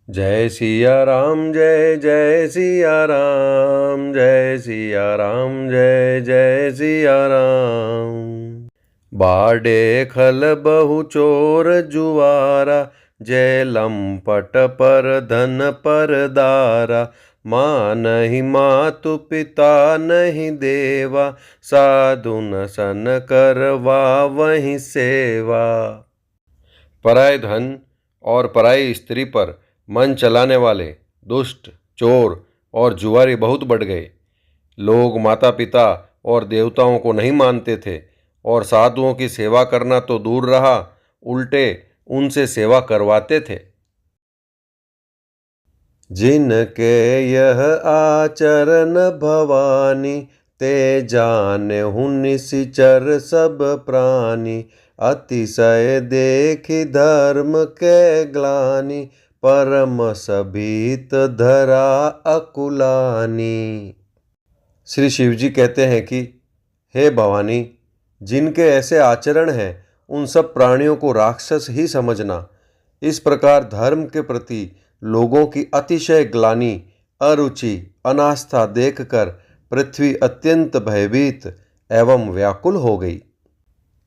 जय सिया राम जय जय सिया राम, जय सिया राम जय जय सिया राम। बाडे खल बहु चोर जुआरा, जय लंपट पर धन पर दारा। माँ नहीं मातु पिता नहीं देवा, साधु न सन करवा वहीं सेवा। पराये धन और पराई स्त्री पर मन चलाने वाले दुष्ट, चोर और जुआरी बहुत बढ़ गए। लोग माता पिता और देवताओं को नहीं मानते थे और साधुओं की सेवा करना तो दूर रहा, उल्टे उनसे सेवा करवाते थे। जिनके यह आचरण भवानी, ते जाने निश्चर सब प्राणी। अतिशय देखी धर्म के ग्लानि, परम सभीत धरा अकुलानी। श्री शिवजी कहते हैं कि हे भवानी, जिनके ऐसे आचरण हैं उन सब प्राणियों को राक्षस ही समझना। इस प्रकार धर्म के प्रति लोगों की अतिशय ग्लानि, अरुचि, अनास्था देखकर पृथ्वी अत्यंत भयभीत एवं व्याकुल हो गई।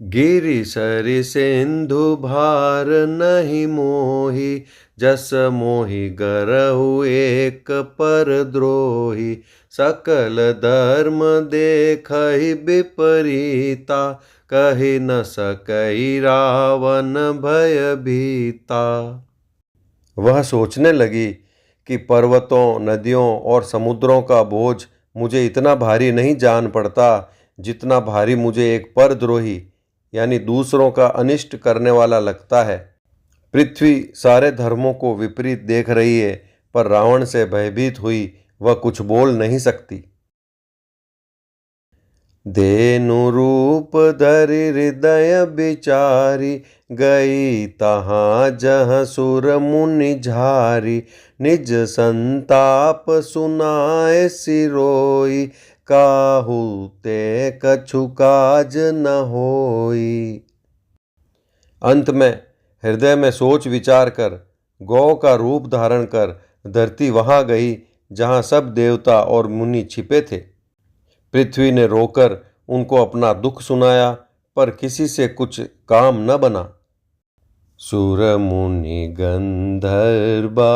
गिरि सरि सिंधु भार नहीं मोही, जस मोहि गरहु एक पर द्रोही। सकल धर्म देखहि विपरीता, कहि न सकई रावण भयभीता। वह सोचने लगी कि पर्वतों, नदियों और समुद्रों का बोझ मुझे इतना भारी नहीं जान पड़ता जितना भारी मुझे एक परद्रोही यानी दूसरों का अनिष्ट करने वाला लगता है। पृथ्वी सारे धर्मों को विपरीत देख रही है, पर रावण से भयभीत हुई वह कुछ बोल नहीं सकती। धेनु रूप धरि हृदय बिचारी, गई तहाँ जहाँ सुर मुनि झारी। निज संताप सुनाए सिरोई, काहू ते कछु काज न होई। अंत में हृदय में सोच विचार कर गौ का रूप धारण कर धरती वहां गई जहां सब देवता और मुनि छिपे थे। पृथ्वी ने रोकर उनको अपना दुख सुनाया, पर किसी से कुछ काम न बना। सुर मुनि गंधर्वा,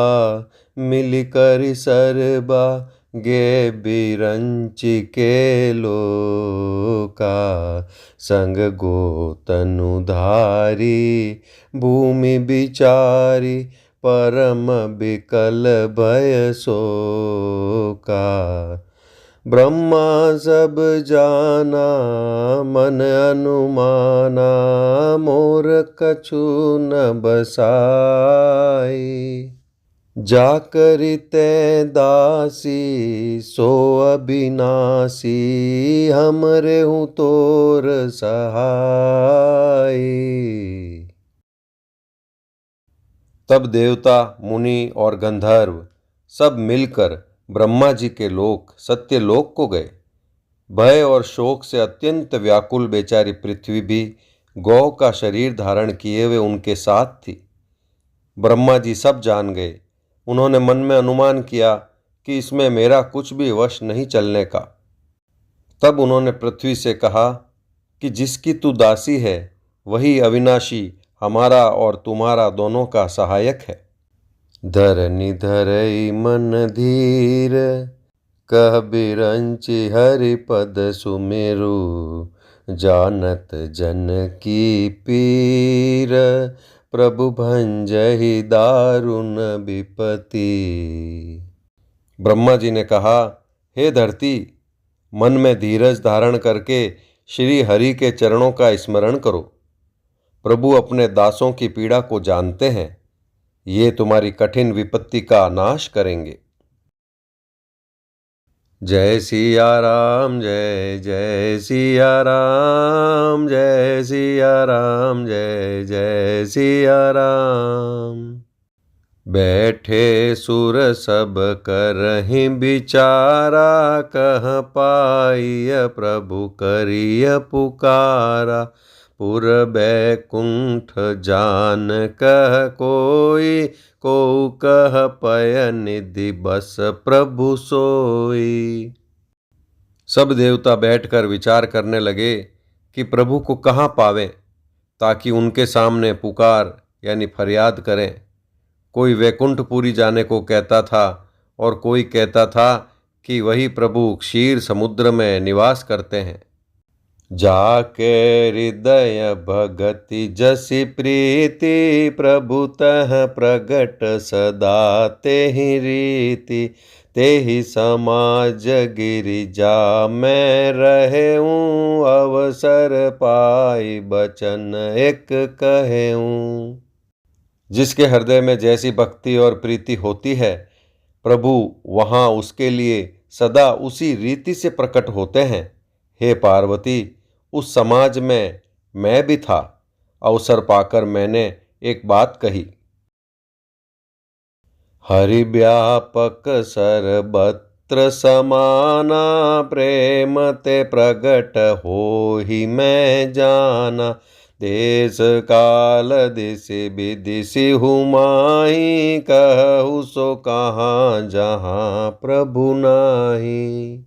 मिलकर सरबा, गे बिरंचि के लोका। संग गोतनुधारी, भूमि बिचारी, परम बिकल भय शोका। ब्रह्मा सब जाना, मन अनुमाना, मोर कछु न बसाई। जाकरि ते दासी, सो अविनाशी, हमरे हूँ तोर सहाय। तब देवता, मुनि और गंधर्व सब मिलकर ब्रह्मा जी के लोक सत्य लोक को गए। भय और शोक से अत्यंत व्याकुल बेचारी पृथ्वी भी गौ का शरीर धारण किए हुए उनके साथ थी। ब्रह्मा जी सब जान गए। उन्होंने मन में अनुमान किया कि इसमें मेरा कुछ भी वश नहीं चलने का। तब उन्होंने पृथ्वी से कहा कि जिसकी तू दासी है वही अविनाशी हमारा और तुम्हारा दोनों का सहायक है। धरनि धरई मन धीर, कह बिरंचि हरि पद सुमेरु। जानत जन की पीर, प्रभु भंजहि दारुण विपति। ब्रह्मा जी ने कहा, हे धरती, मन में धीरज धारण करके श्री हरि के चरणों का स्मरण करो। प्रभु अपने दासों की पीड़ा को जानते हैं। ये तुम्हारी कठिन विपत्ति का नाश करेंगे। जय सिया राम जय जय सिया राम, जय सिया राम जय जय सिया राम। बैठे सुर सब करहिं बिचारा, कह पाइय प्रभु करिय पुकारा। पुर बैकुंठ जान कह कोई, को कह पय निधि बस प्रभु सोई। सब देवता बैठकर विचार करने लगे कि प्रभु को कहाँ पावें, ताकि उनके सामने पुकार यानी फरियाद करें। कोई वैकुंठपुरी जाने को कहता था और कोई कहता था कि वही प्रभु क्षीर समुद्र में निवास करते हैं। जाके हृदय भगति जसि प्रीति, प्रभु तह प्रगट सदा तेहि रीति। तेहि समाज गिरिजा मैं रहेऊँ, अवसर पाई बचन एक कहेऊँ। जिसके हृदय में जैसी भक्ति और प्रीति होती है, प्रभु वहाँ उसके लिए सदा उसी रीति से प्रकट होते हैं। हे पार्वती, उस समाज में मैं भी था। अवसर पाकर मैंने एक बात कही। हरि व्यापक सर्वत्र समाना, प्रेम ते प्रगट हो ही मैं जाना। देश काल दिशि विदिशि हुमाही, कहु सो कहाँ जहाँ प्रभु नाही।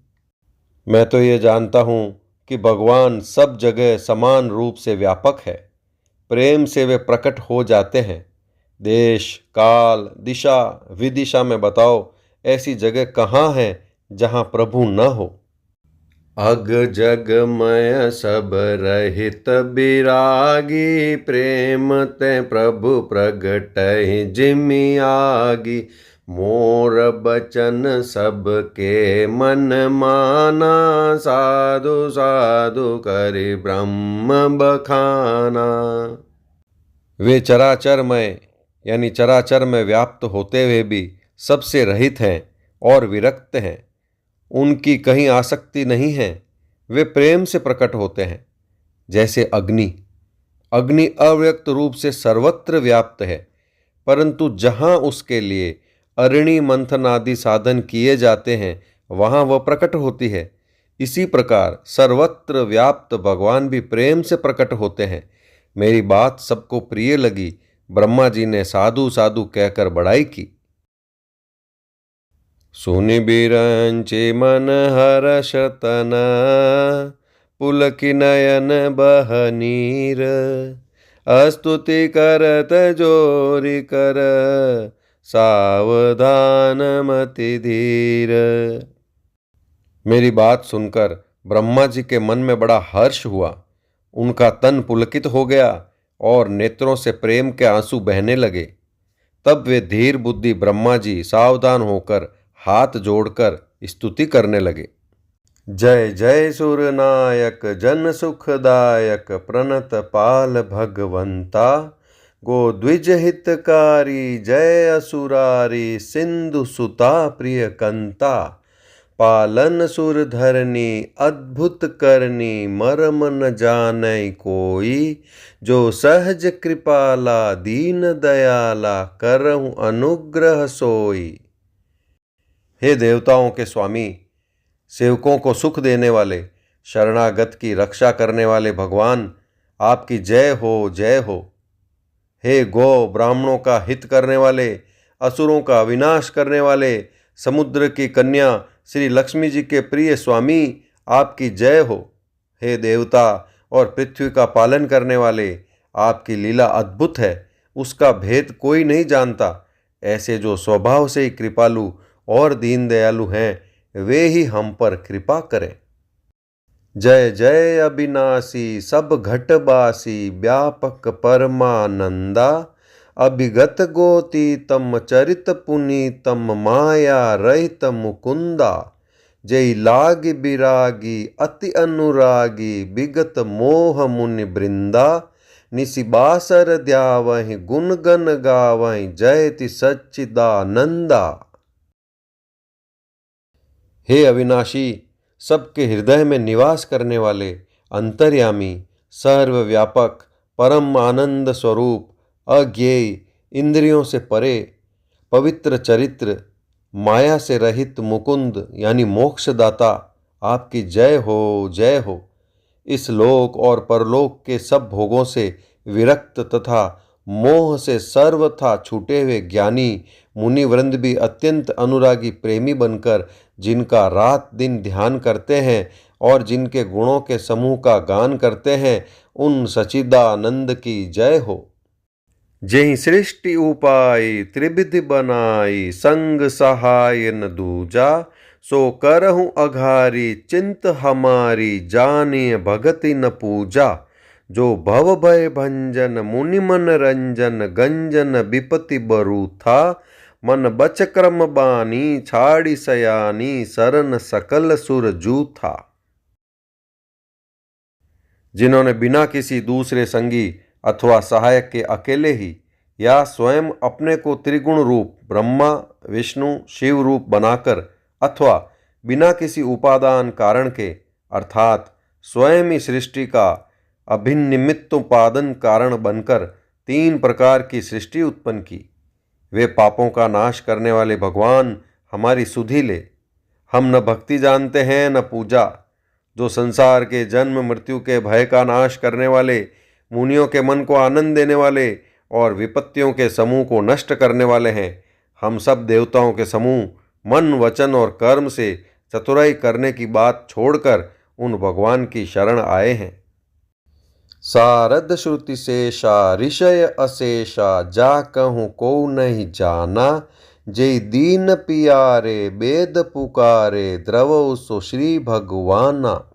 मैं तो ये जानता हूँ कि भगवान सब जगह समान रूप से व्यापक है। प्रेम से वे प्रकट हो जाते हैं। देश काल दिशा विदिशा में बताओ, ऐसी जगह कहाँ है जहाँ प्रभु न हो। अग जगमय सब रहित बिरागी, प्रेम ते प्रभु प्रगटहि जिमि आगी। मोर बचन सबके मन माना, साधु साधु करि ब्रह्म बखाना। वे चराचरमय यानी चराचर में व्याप्त होते हुए भी सबसे रहित हैं और विरक्त हैं। उनकी कहीं आसक्ति नहीं है। वे प्रेम से प्रकट होते हैं। जैसे अग्नि अव्यक्त रूप से सर्वत्र व्याप्त है, परंतु जहाँ उसके लिए अरणि मंथन आदि साधन किए जाते हैं, वहाँ वह प्रकट होती है। इसी प्रकार सर्वत्र व्याप्त भगवान भी प्रेम से प्रकट होते हैं। मेरी बात सबको प्रिय लगी। ब्रह्मा जी ने साधु साधु कहकर बड़ाई की। सुनि बिरंचि मन हर्ष तन, पुलकि नयन बह नीर। स्तुति करत जोरि कर, सावधान मति धीर। मेरी बात सुनकर ब्रह्मा जी के मन में बड़ा हर्ष हुआ। उनका तन पुलकित हो गया और नेत्रों से प्रेम के आंसू बहने लगे। तब वे धीर बुद्धि ब्रह्मा जी सावधान होकर हाथ जोड़कर स्तुति करने लगे। जय जय सुरनायक जन सुखदायक, प्रणत पाल भगवंता। गो द्विज हितकारी जय असुरारी, सिंधु सुता प्रिय कंता। पालन सुर धरनी अद्भुत करनी, मर्म न जानै कोई। जो सहज कृपाला दीन दयाला, करहु अनुग्रह सोई। हे देवताओं के स्वामी, सेवकों को सुख देने वाले, शरणागत की रक्षा करने वाले भगवान, आपकी जय हो जय हो। हे गो ब्राह्मणों का हित करने वाले, असुरों का विनाश करने वाले, समुद्र की कन्या श्री लक्ष्मी जी के प्रिय स्वामी, आपकी जय हो। हे देवता और पृथ्वी का पालन करने वाले, आपकी लीला अद्भुत है, उसका भेद कोई नहीं जानता। ऐसे जो स्वभाव से ही कृपालु और दीन दयालु हैं, वे ही हम पर कृपा करें। जय जय अविनाशी सब घटबासी, व्यापक परमानंदा। अभिगत गोतीतम चरित पुनीतम, माया रहित मुकुंदा। जय लागी बिरागी अति अनुरागी, विगत मोह मुनि बृंदा। निशिबासर ध्यावहि गुण गण गावहि, जयति सच्चिदानंदा। हे अविनाशी, सबके हृदय में निवास करने वाले, अंतर्यामी, सर्वव्यापक, परम आनंद स्वरूप, अज्ञेय, इंद्रियों से परे, पवित्र चरित्र, माया से रहित मुकुंद यानी मोक्षदाता, आपकी जय हो जय हो। इस लोक और परलोक के सब भोगों से विरक्त तथा मोह से सर्वथा छूटे हुए ज्ञानी मुनिवृंद भी अत्यंत अनुरागी प्रेमी बनकर जिनका रात दिन ध्यान करते हैं और जिनके गुणों के समूह का गान करते हैं, उन सच्चिदानंद की जय हो। जेहि सृष्टि उपाय त्रिविधि बनाई, संग सहाय न दूजा, सो करहु अघारी चिंत हमारी, जानिय भगति न पूजा। जो भव भय भंजन मुनि मन रंजन, गंजन विपति बरु था, मन बच क्रम बानी छाड़ी सयानी, सरन सकल सुर जू था। जिन्होंने बिना किसी दूसरे संगी अथवा सहायक के अकेले ही या स्वयं अपने को त्रिगुण रूप ब्रह्मा विष्णु शिव रूप बनाकर अथवा बिना किसी उपादान कारण के अर्थात स्वयं ही सृष्टि का अभिनिमित्तोपादन कारण बनकर 3 प्रकार की सृष्टि उत्पन्न की, वे पापों का नाश करने वाले भगवान हमारी सुधि ले। हम न भक्ति जानते हैं न पूजा, जो संसार के जन्म मृत्यु के भय का नाश करने वाले, मुनियों के मन को आनंद देने वाले और विपत्तियों के समूह को नष्ट करने वाले हैं। हम सब देवताओं के समूह मन वचन और कर्म से चतुराई करने की बात छोड़कर उन भगवान की शरण आए हैं। सारद श्रुति शेषा ऋषय अशेषा, जा कहूँ को नहीं जाना, जय दीन पियारे वेद पुकारे, द्रवो सो श्री भगवाना।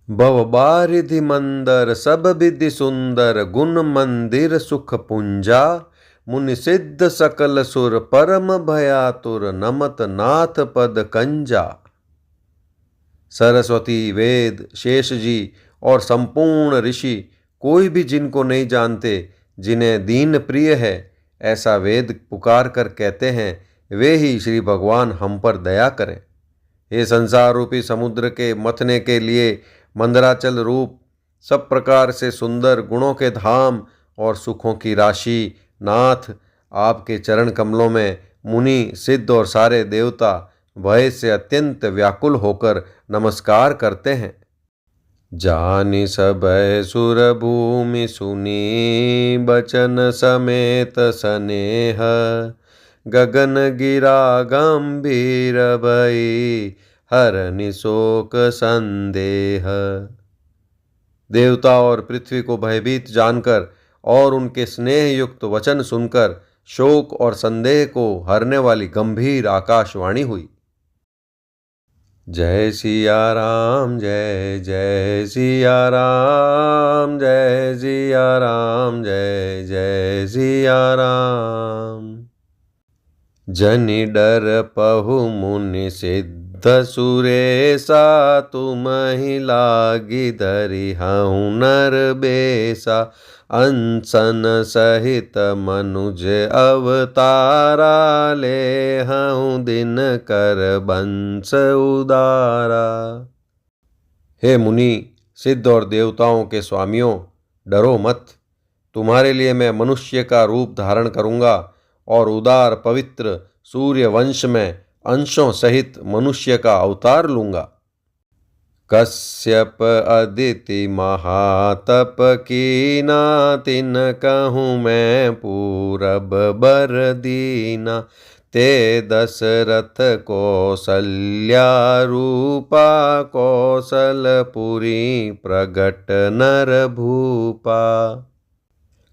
भव बारिधि मंदर सब विधि सुंदर, गुण मंदिर सुख पुंजा, मुनि सिद्ध सकल सुर परम भयातुर, नमत नाथ पद कंजा। सरस्वती वेद शेष जी और संपूर्ण ऋषि कोई भी जिनको नहीं जानते, जिन्हें दीन प्रिय है, ऐसा वेद पुकार कर कहते हैं, वे ही श्री भगवान हम पर दया करें। ये संसार रूपी समुद्र के मथने के लिए मंदराचल रूप सब प्रकार से सुंदर गुणों के धाम और सुखों की राशि नाथ, आपके चरण कमलों में मुनि सिद्ध और सारे देवता भय से अत्यंत व्याकुल होकर नमस्कार करते हैं। जानि सबय सुर भूमि सुनी, बचन समेत सनेह, गगन गिरा गंभीर भई, हरनि शोक संदेह। देवता और पृथ्वी को भयभीत जानकर और उनके स्नेह युक्त वचन सुनकर शोक और संदेह को हरने वाली गंभीर आकाशवाणी हुई। जय सिया राम जय जय सिया राम, जय सिया राम जय जय सिया राम। जनि डर पहु मुनि सिद्ध सुरेसा, तुम ही लागी धरि हऊँ नर बेसा, अंसन सहित मनुज अवतारा, ले हऊँ दिन कर बंस उदारा। हे मुनि सिद्ध और देवताओं के स्वामियों, डरो मत, तुम्हारे लिए मैं मनुष्य का रूप धारण करूँगा और उदार पवित्र सूर्य वंश में अंशों सहित मनुष्य का अवतार लूँगा। कश्यप अदिति महातप कीना, तिन कहूँ मैं पूरब बर दीना, ते दशरथ कौसल्या रूपा, कौशलपुरी प्रगट नर भूपा।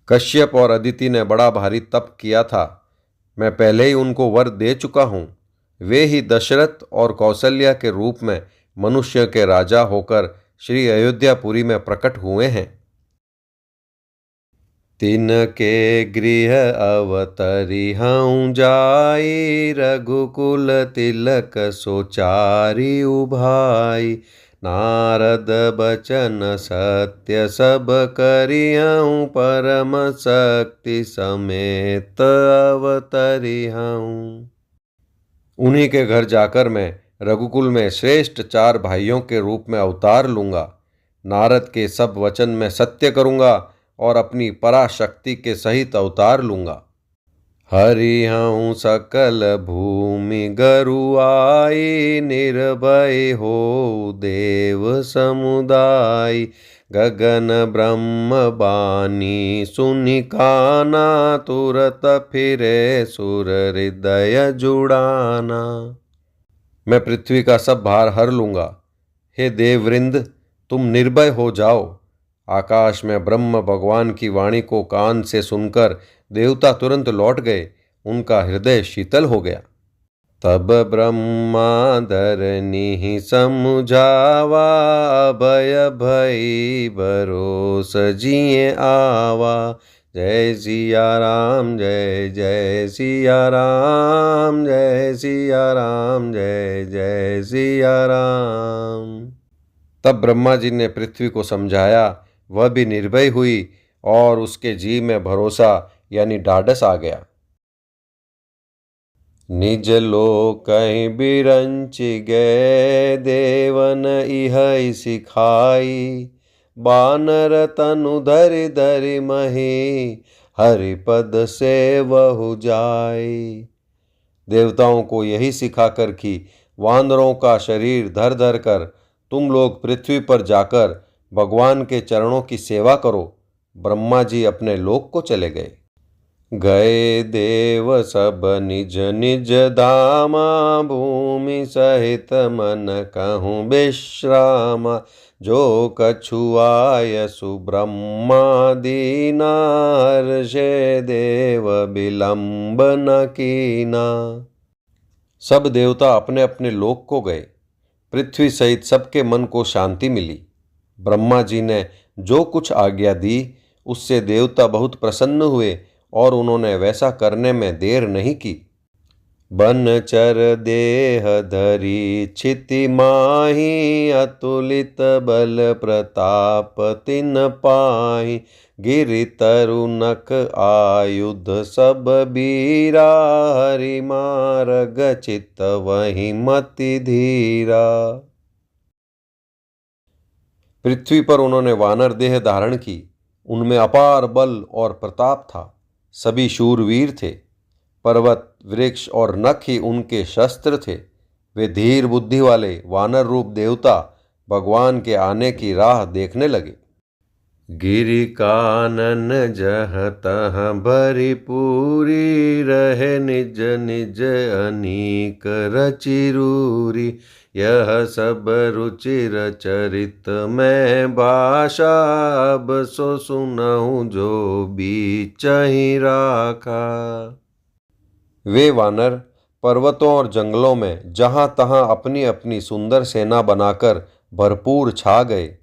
कश्यप और अदिति ने बड़ा भारी तप किया था, मैं पहले ही उनको वर दे चुका हूँ। वे ही दशरथ और कौशल्या के रूप में मनुष्य के राजा होकर श्री अयोध्यापुरी में प्रकट हुए हैं। तिनके गृह अवतरी हऊँ जाई, रघुकुल तिलक सोचारी उभाई, नारद बचन सत्य सब करिहऊँ, परम शक्ति समेत अवतरी हऊँ। उन्हीं के घर जाकर मैं रघुकुल में श्रेष्ठ 4 भाइयों के रूप में अवतार लूँगा। नारद के सब वचन में सत्य करूँगा और अपनी पराशक्ति के सहित अवतार लूँगा। हरिहऊँ सकल भूमि गरुआई, निर्भय हो देव समुदाय। गगन ब्रह्म बानी सुनि काना, तुरत फिरे सुर हृदय जुड़ाना। मैं पृथ्वी का सब भार हर लूँगा। हे देववृंद, तुम निर्भय हो जाओ। आकाश में ब्रह्म भगवान की वाणी को कान से सुनकर देवता तुरंत लौट गए। उनका हृदय शीतल हो गया। तब ब्रह्मा धरनी समुझावा, अभय भई भरोस जिए आवा। जय सिया राम, जय जय सिया राम, जय सिया राम, जय जय सिया राम। तब ब्रह्मा जी ने पृथ्वी को समझाया, वह भी निर्भय हुई और उसके जी में भरोसा यानी ढाढ़स आ गया। निज लोकहि बिरंचि गए, देवन इह सिखाई। बानर तनु धरि धरि मही, हरिपद सेवहु जाई। देवताओं को यही सिखाकर कि वानरों का शरीर धर धर कर तुम लोग पृथ्वी पर जाकर भगवान के चरणों की सेवा करो, ब्रह्मा जी अपने लोक को चले गए। गए देव सब निज निज धामा, भूमि सहित मन कहूँ विश्रामा। जो कछु आय सुब्रह्मा दीना, हर्षे देव विलंब न कीना। सब देवता अपने अपने लोक को गए। पृथ्वी सहित सबके मन को शांति मिली। ब्रह्मा जी ने जो कुछ आज्ञा दी उससे देवता बहुत प्रसन्न हुए और उन्होंने वैसा करने में देर नहीं की। बनचर देह धरी क्षिति माही, अतुलित बल प्रताप तिन पाही। गिरि तरु नख आयुध सब बीरा, हरि मार्ग चित वही मति धीरा। पृथ्वी पर उन्होंने वानर देह धारण की। उनमें अपार बल और प्रताप था। सभी शूरवीर थे। पर्वत, वृक्ष और नख ही उनके शस्त्र थे। वे धीर बुद्धि वाले वानर रूप देवता भगवान के आने की राह देखने लगे। गिरि कानन जह तह भरी पूरी, रहे निज निज अनीक रचिरूरी। यह सब रुचिर चरित में भाषा, अब सो सुनहु जो बीचहि राखा। वे वानर पर्वतों और जंगलों में जहाँ तहाँ अपनी अपनी सुंदर सेना बनाकर भरपूर छा गए।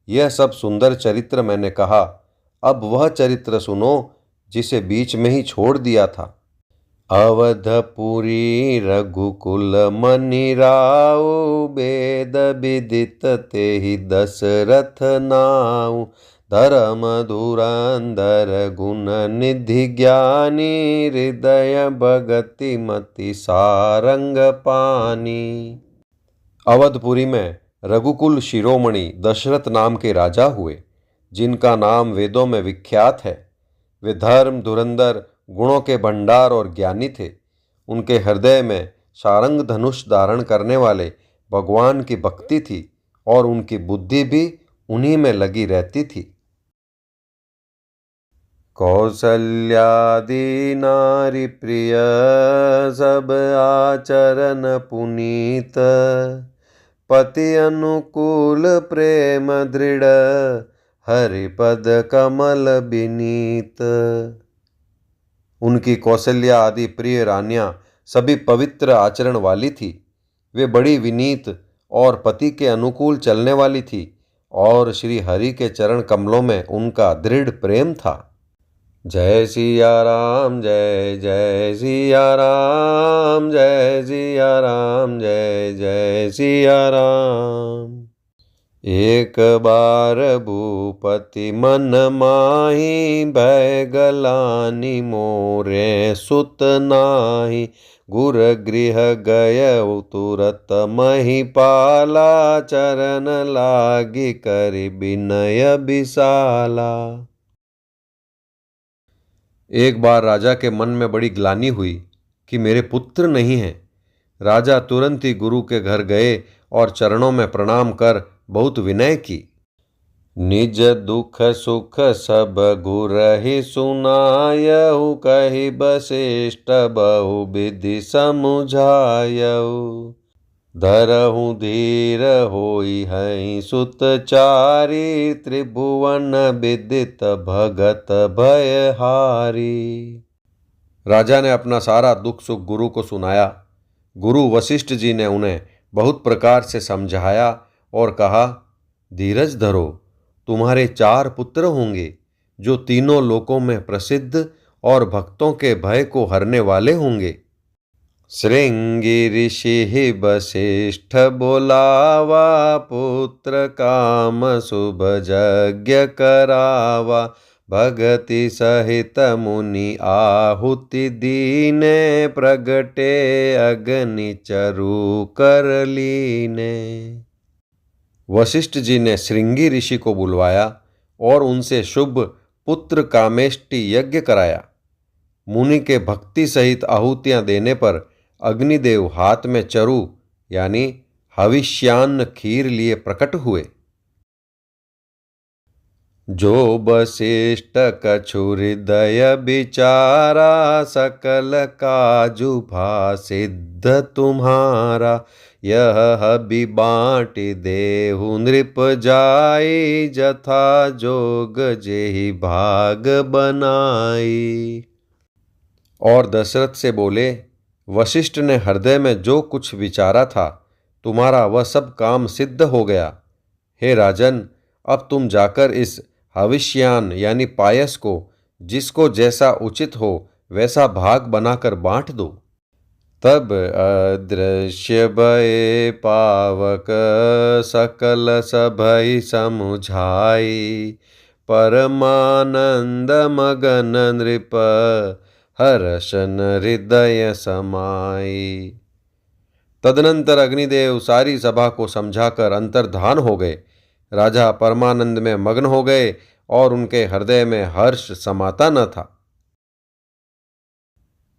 यह सब सुंदर चरित्र मैंने कहा। अब वह चरित्र सुनो जिसे बीच में ही छोड़ दिया था। अवधपुरी रघुकुल मनि राउ, वेद विदित तेहि दशरथ नाउ। धर्म धुरंधर गुण निधि ज्ञानी, हृदय भगति मति सारंग पानी। अवधपुरी में रघुकुल शिरोमणि दशरथ नाम के राजा हुए, जिनका नाम वेदों में विख्यात है। वे धर्म धुरंधर, गुणों के भंडार और ज्ञानी थे। उनके हृदय में सारंग धनुष धारण करने वाले भगवान की भक्ति थी और उनकी बुद्धि भी उन्हीं में लगी रहती थी। कौसल्यादि नारी प्रिय, सब आचरण पुनीत। पति अनुकूल प्रेम दृढ़, हरिपद कमल बिनीत। उनकी कौशल्या आदि प्रिय रानियां सभी पवित्र आचरण वाली थी। वे बड़ी विनीत और पति के अनुकूल चलने वाली थी और श्री हरि के चरण कमलों में उनका दृढ़ प्रेम था। जय सिया राम, जय जय सिया राम, जय सिया राम, जय जय सिया राम। एक बार भूपति मन माही, भय गलानी मोरे सुत नाही। गुर गृह गय तुरत महिपाला, चरण लागी करि विनय विशाला। एक बार राजा के मन में बड़ी ग्लानि हुई कि मेरे पुत्र नहीं हैं। राजा तुरंत ही गुरु के घर गए और चरणों में प्रणाम कर बहुत विनय की। निज दुख सुख सब गुरहि सुनायहु, कहि वशिष्ठ बहु विधि समुझायहु। धरहु धीर होई हई सुतचारी, त्रिभुवन विदित भगत भयहारी। राजा ने अपना सारा दुख सुख गुरु को सुनाया। गुरु वशिष्ठ जी ने उन्हें बहुत प्रकार से समझाया और कहा, धीरज धरो, तुम्हारे 4 पुत्र होंगे जो तीनों लोकों में प्रसिद्ध और भक्तों के भय को हरने वाले होंगे। श्रृंगी ऋषि वशिष्ठ बोलावा, पुत्र काम शुभ यज्ञ करावा। भगति सहित मुनि आहुति दीने, प्रगटे अग्नि चरु कर लीने। वशिष्ठ जी ने श्रृंगी ऋषि को बुलवाया और उनसे शुभ पुत्र कामेष्टि यज्ञ कराया। मुनि के भक्ति सहित आहुतियां देने पर अग्निदेव हाथ में चरु यानी हविष्यान्न खीर लिए प्रकट हुए। जो वशिष्ठ कछु हृदय विचारा, सकल काजु भा सिद्ध तुम्हारा। यह हबि बाँटि देहु नृप जाई, जथा जोग जेहि भाग बनाई। और दशरथ से बोले, वशिष्ठ ने हृदय में जो कुछ विचारा था, तुम्हारा वह सब काम सिद्ध हो गया। हे राजन, अब तुम जाकर इस हविष्यान यानी पायस को जिसको जैसा उचित हो वैसा भाग बनाकर बांट दो। तब अदृश्य भय पावक, सकल सभई समुझाई। परमानंद मगन नृप, हर्षन हृदय समाई। तदनंतर अग्निदेव सारी सभा को समझाकर अंतर्धान हो गए। राजा परमानंद में मग्न हो गए और उनके हृदय में हर्ष समाता न था।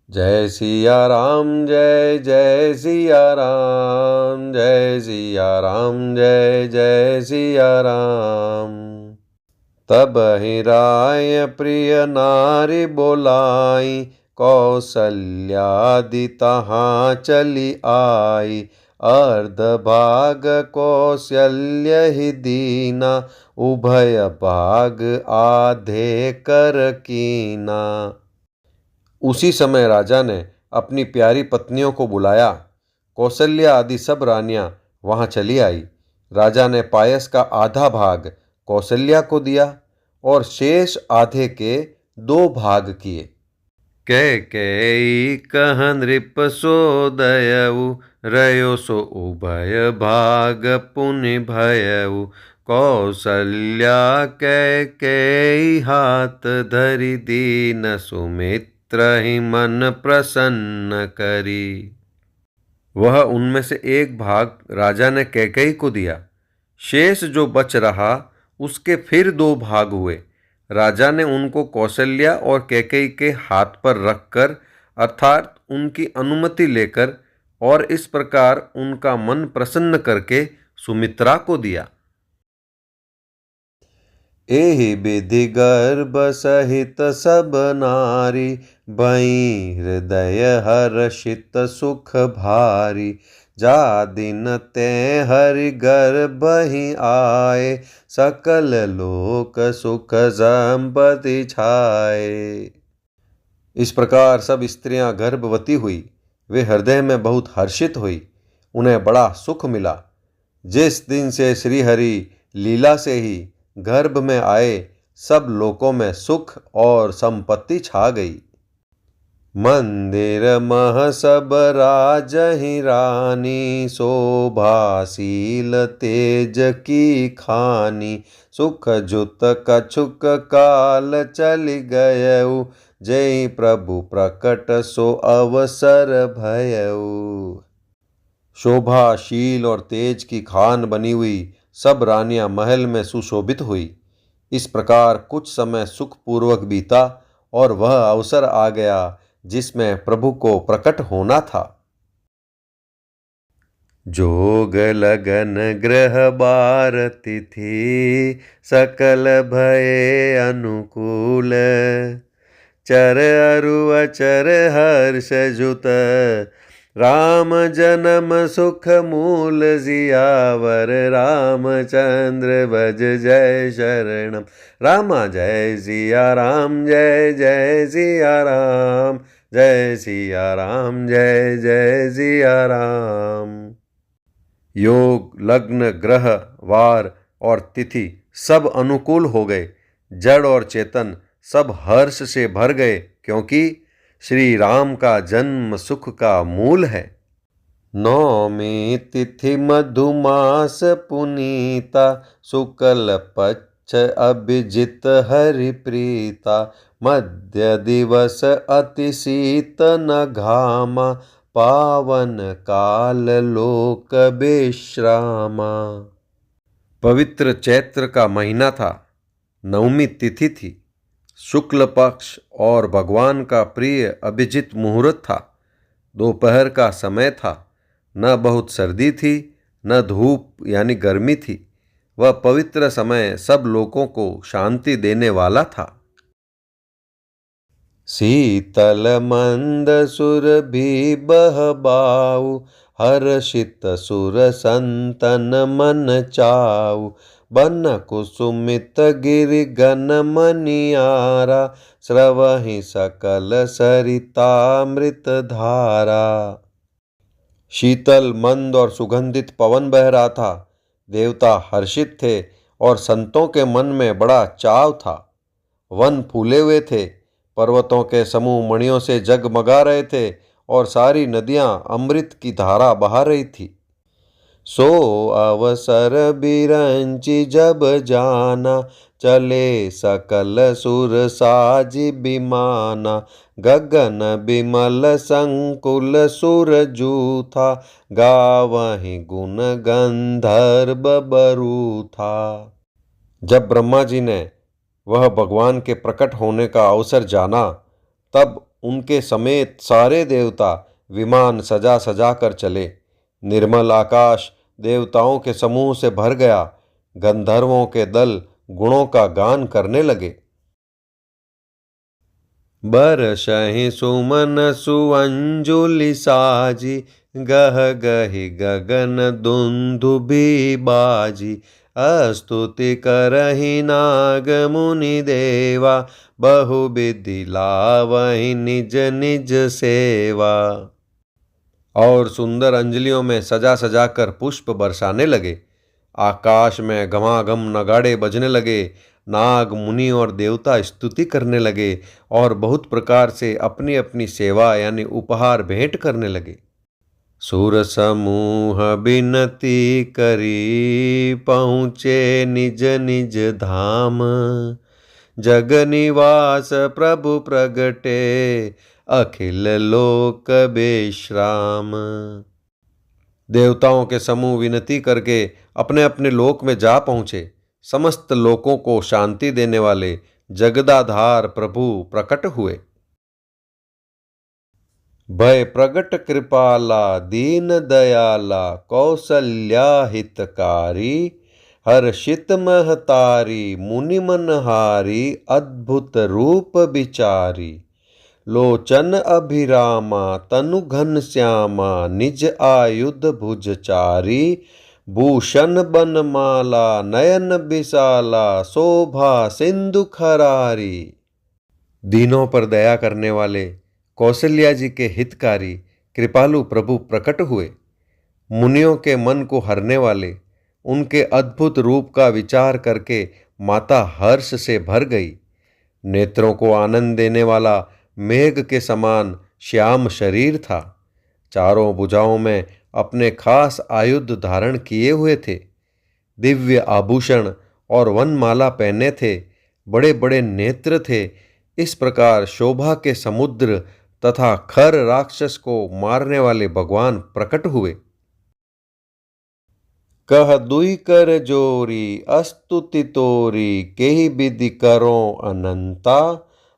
जय सिया राम, जय जय सिया राम, जय सिया राम, जय जय सिया राम। तब ही राय प्रिय नारी बोलाई, कौसल्यादि तहाँ चली आई। अर्ध भाग कौशल्य ही दीना, उभय भाग आधे कर कीना। उसी समय राजा ने अपनी प्यारी पत्नियों को बुलाया। कौशल्या आदि सब रानियां वहां चली आई। राजा ने पायस का आधा भाग कौशल्या को दिया और शेष आधे के 2 भाग किए। कैकेयी कह नृप सो दयऊ, रयो सो उभय भाग पुनि भयऊ। कौशल्या कैकेयी हाथ धरि, दीन सुमित्र ही मन प्रसन्न करी। वह उनमें से 1 भाग राजा ने कैकेयी को दिया। शेष जो बच रहा उसके फिर 2 भाग हुए। राजा ने उनको कौशल्या और कैकेयी के हाथ पर रखकर अर्थात उनकी अनुमति लेकर और इस प्रकार उनका मन प्रसन्न करके सुमित्रा को दिया। एहि विधि गर्भ सहित सब नारी, भई हृदय हर्षित सुख भारी। जा दिन ते हरि गर्भ ही आए, सकल लोक सुख संपत्ति छाए। इस प्रकार सब स्त्रियां गर्भवती हुई। वे हृदय में बहुत हर्षित हुई। उन्हें बड़ा सुख मिला। जिस दिन से श्रीहरि लीला से ही गर्भ में आए, सब लोकों में सुख और संपत्ति छा गई। मंदिर मह सब राजहि रानी, शोभाशील तेज की खानी। सुख जुत कछुक काल चलि गयऊ, जय प्रभु प्रकट सो अवसर भयऊ। शोभाशील और तेज की खान बनी हुई सब रानियां महल में सुशोभित हुई। इस प्रकार कुछ समय सुखपूर्वक बीता और वह अवसर आ गया जिसमें प्रभु को प्रकट होना था। जोग लगन ग्रह बार तिथि सकल भये अनुकूल, चर अरु अचर हर्ष जुत राम जन्म सुख मूल जियावर, रामचंद्र भज जय शरणम। रामा जय सिया राम, जय जय सिया राम, जय सिया राम, जय जय सिया राम। योग, लग्न, ग्रह, वार और तिथि सब अनुकूल हो गए। जड़ और चेतन सब हर्ष से भर गए, क्योंकि श्री राम का जन्म सुख का मूल है। नौमी तिथि मधुमास पुनीता, शुक्ल पक्ष अभिजित हरि प्रीता, मध्य दिवस अति शीत न घामा, पावन काल लोक विश्रामा। पवित्र चैत्र का महीना था। नवमी तिथि थी। शुक्ल पक्ष और भगवान का प्रिय अभिजित मुहूर्त था। दोपहर का समय था। न बहुत सर्दी थी, न धूप यानी गर्मी थी। वह पवित्र समय सब लोगों को शांति देने वाला था। शीतल मंद सुर भी बहबाऊ, हर्षित सुर संतन मन चाऊ, बन कुसुमित गिरि गन मनियारा, स्रवहि सकल सरितामृत धारा। शीतल, मंद और सुगंधित पवन बह रहा था। देवता हर्षित थे और संतों के मन में बड़ा चाव था। वन फूले हुए थे। पर्वतों के समूह मणियों से जगमगा रहे थे और सारी नदियां अमृत की धारा बहा रही थी। सो अवसर बिरंचि जब जाना, चले सकल सुर साजि बिमाना, गगन बिमल संकुल सुर जूथा, गावहि गुण गंधर्व बरूथा। जब ब्रह्मा जी ने वह भगवान के प्रकट होने का अवसर जाना, तब उनके समेत सारे देवता विमान सजा सजा कर चले। निर्मल आकाश देवताओं के समूह से भर गया। गंधर्वों के दल गुणों का गान करने लगे। बरसहि सुमन सुअंजुलि साजी, गह गहि गगन दुंदुभि बाजी, स्तुति करहि नाग मुनि देवा, बहु विधि लावहि निज निज सेवा। और सुंदर अंजलियों में सजा सजा कर पुष्प बरसाने लगे। आकाश में घमाघम नगाड़े बजने लगे। नाग मुनि और देवता स्तुति करने लगे और बहुत प्रकार से अपनी अपनी सेवा यानी उपहार भेंट करने लगे। सुर समूह बिनती करी, पहुँचे निज निज धाम, जग निवास प्रभु प्रगटे, अखिल लोक विश्राम। देवताओं के समूह विनती करके अपने अपने लोक में जा पहुँचे। समस्त लोकों को शांति देने वाले जगदाधार प्रभु प्रकट हुए। भय प्रगट कृपाला दीन दयाला, कौसल्या हितकारी, हर्षित महतारी मुनि मनहारी, अद्भुत रूप विचारी, लोचन अभिरामा तनु घन श्यामा, निज आयुध भुजचारी, भूषण बनमाला नयन विशाला, शोभा सिंधु खरारी। दीनों पर दया करने वाले कौशल्या जी के हितकारी कृपालु प्रभु प्रकट हुए। मुनियों के मन को हरने वाले उनके अद्भुत रूप का विचार करके माता हर्ष से भर गई। नेत्रों को आनंद देने वाला मेघ के समान श्याम शरीर था। चारों भुजाओं में अपने खास आयुध धारण किए हुए थे। दिव्य आभूषण और वनमाला पहने थे। बड़े बड़े नेत्र थे। इस प्रकार शोभा के समुद्र तथा खर राक्षस को मारने वाले भगवान प्रकट हुए। कह दुई कर जोरी अस्तुति तोरी, केहि विधि करो अनंता,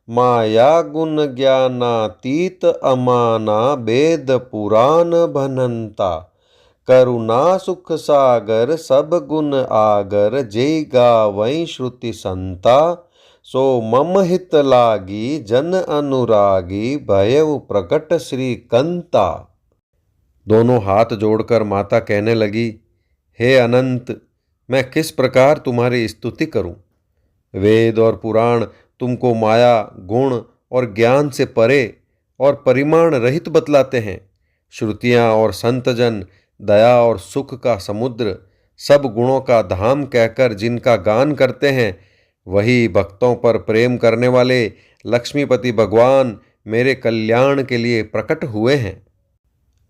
माया गुण ज्ञानातीत अमाना वेद पुराण भनंता। करुणा सुख सागर सब गुण आगर जय गावई श्रुति संता। सो मम हित लागी जन अनुरागी भयउ प्रकट श्रीकंता। दोनों हाथ जोड़कर माता कहने लगी, हे अनंत, मैं किस प्रकार तुम्हारी स्तुति करूं। वेद और पुराण तुमको माया गुण और ज्ञान से परे और परिमाण रहित बतलाते हैं। श्रुतियाँ और संतजन दया और सुख का समुद्र, सब गुणों का धाम कहकर जिनका गान करते हैं, वही भक्तों पर प्रेम करने वाले लक्ष्मीपति भगवान मेरे कल्याण के लिए प्रकट हुए हैं।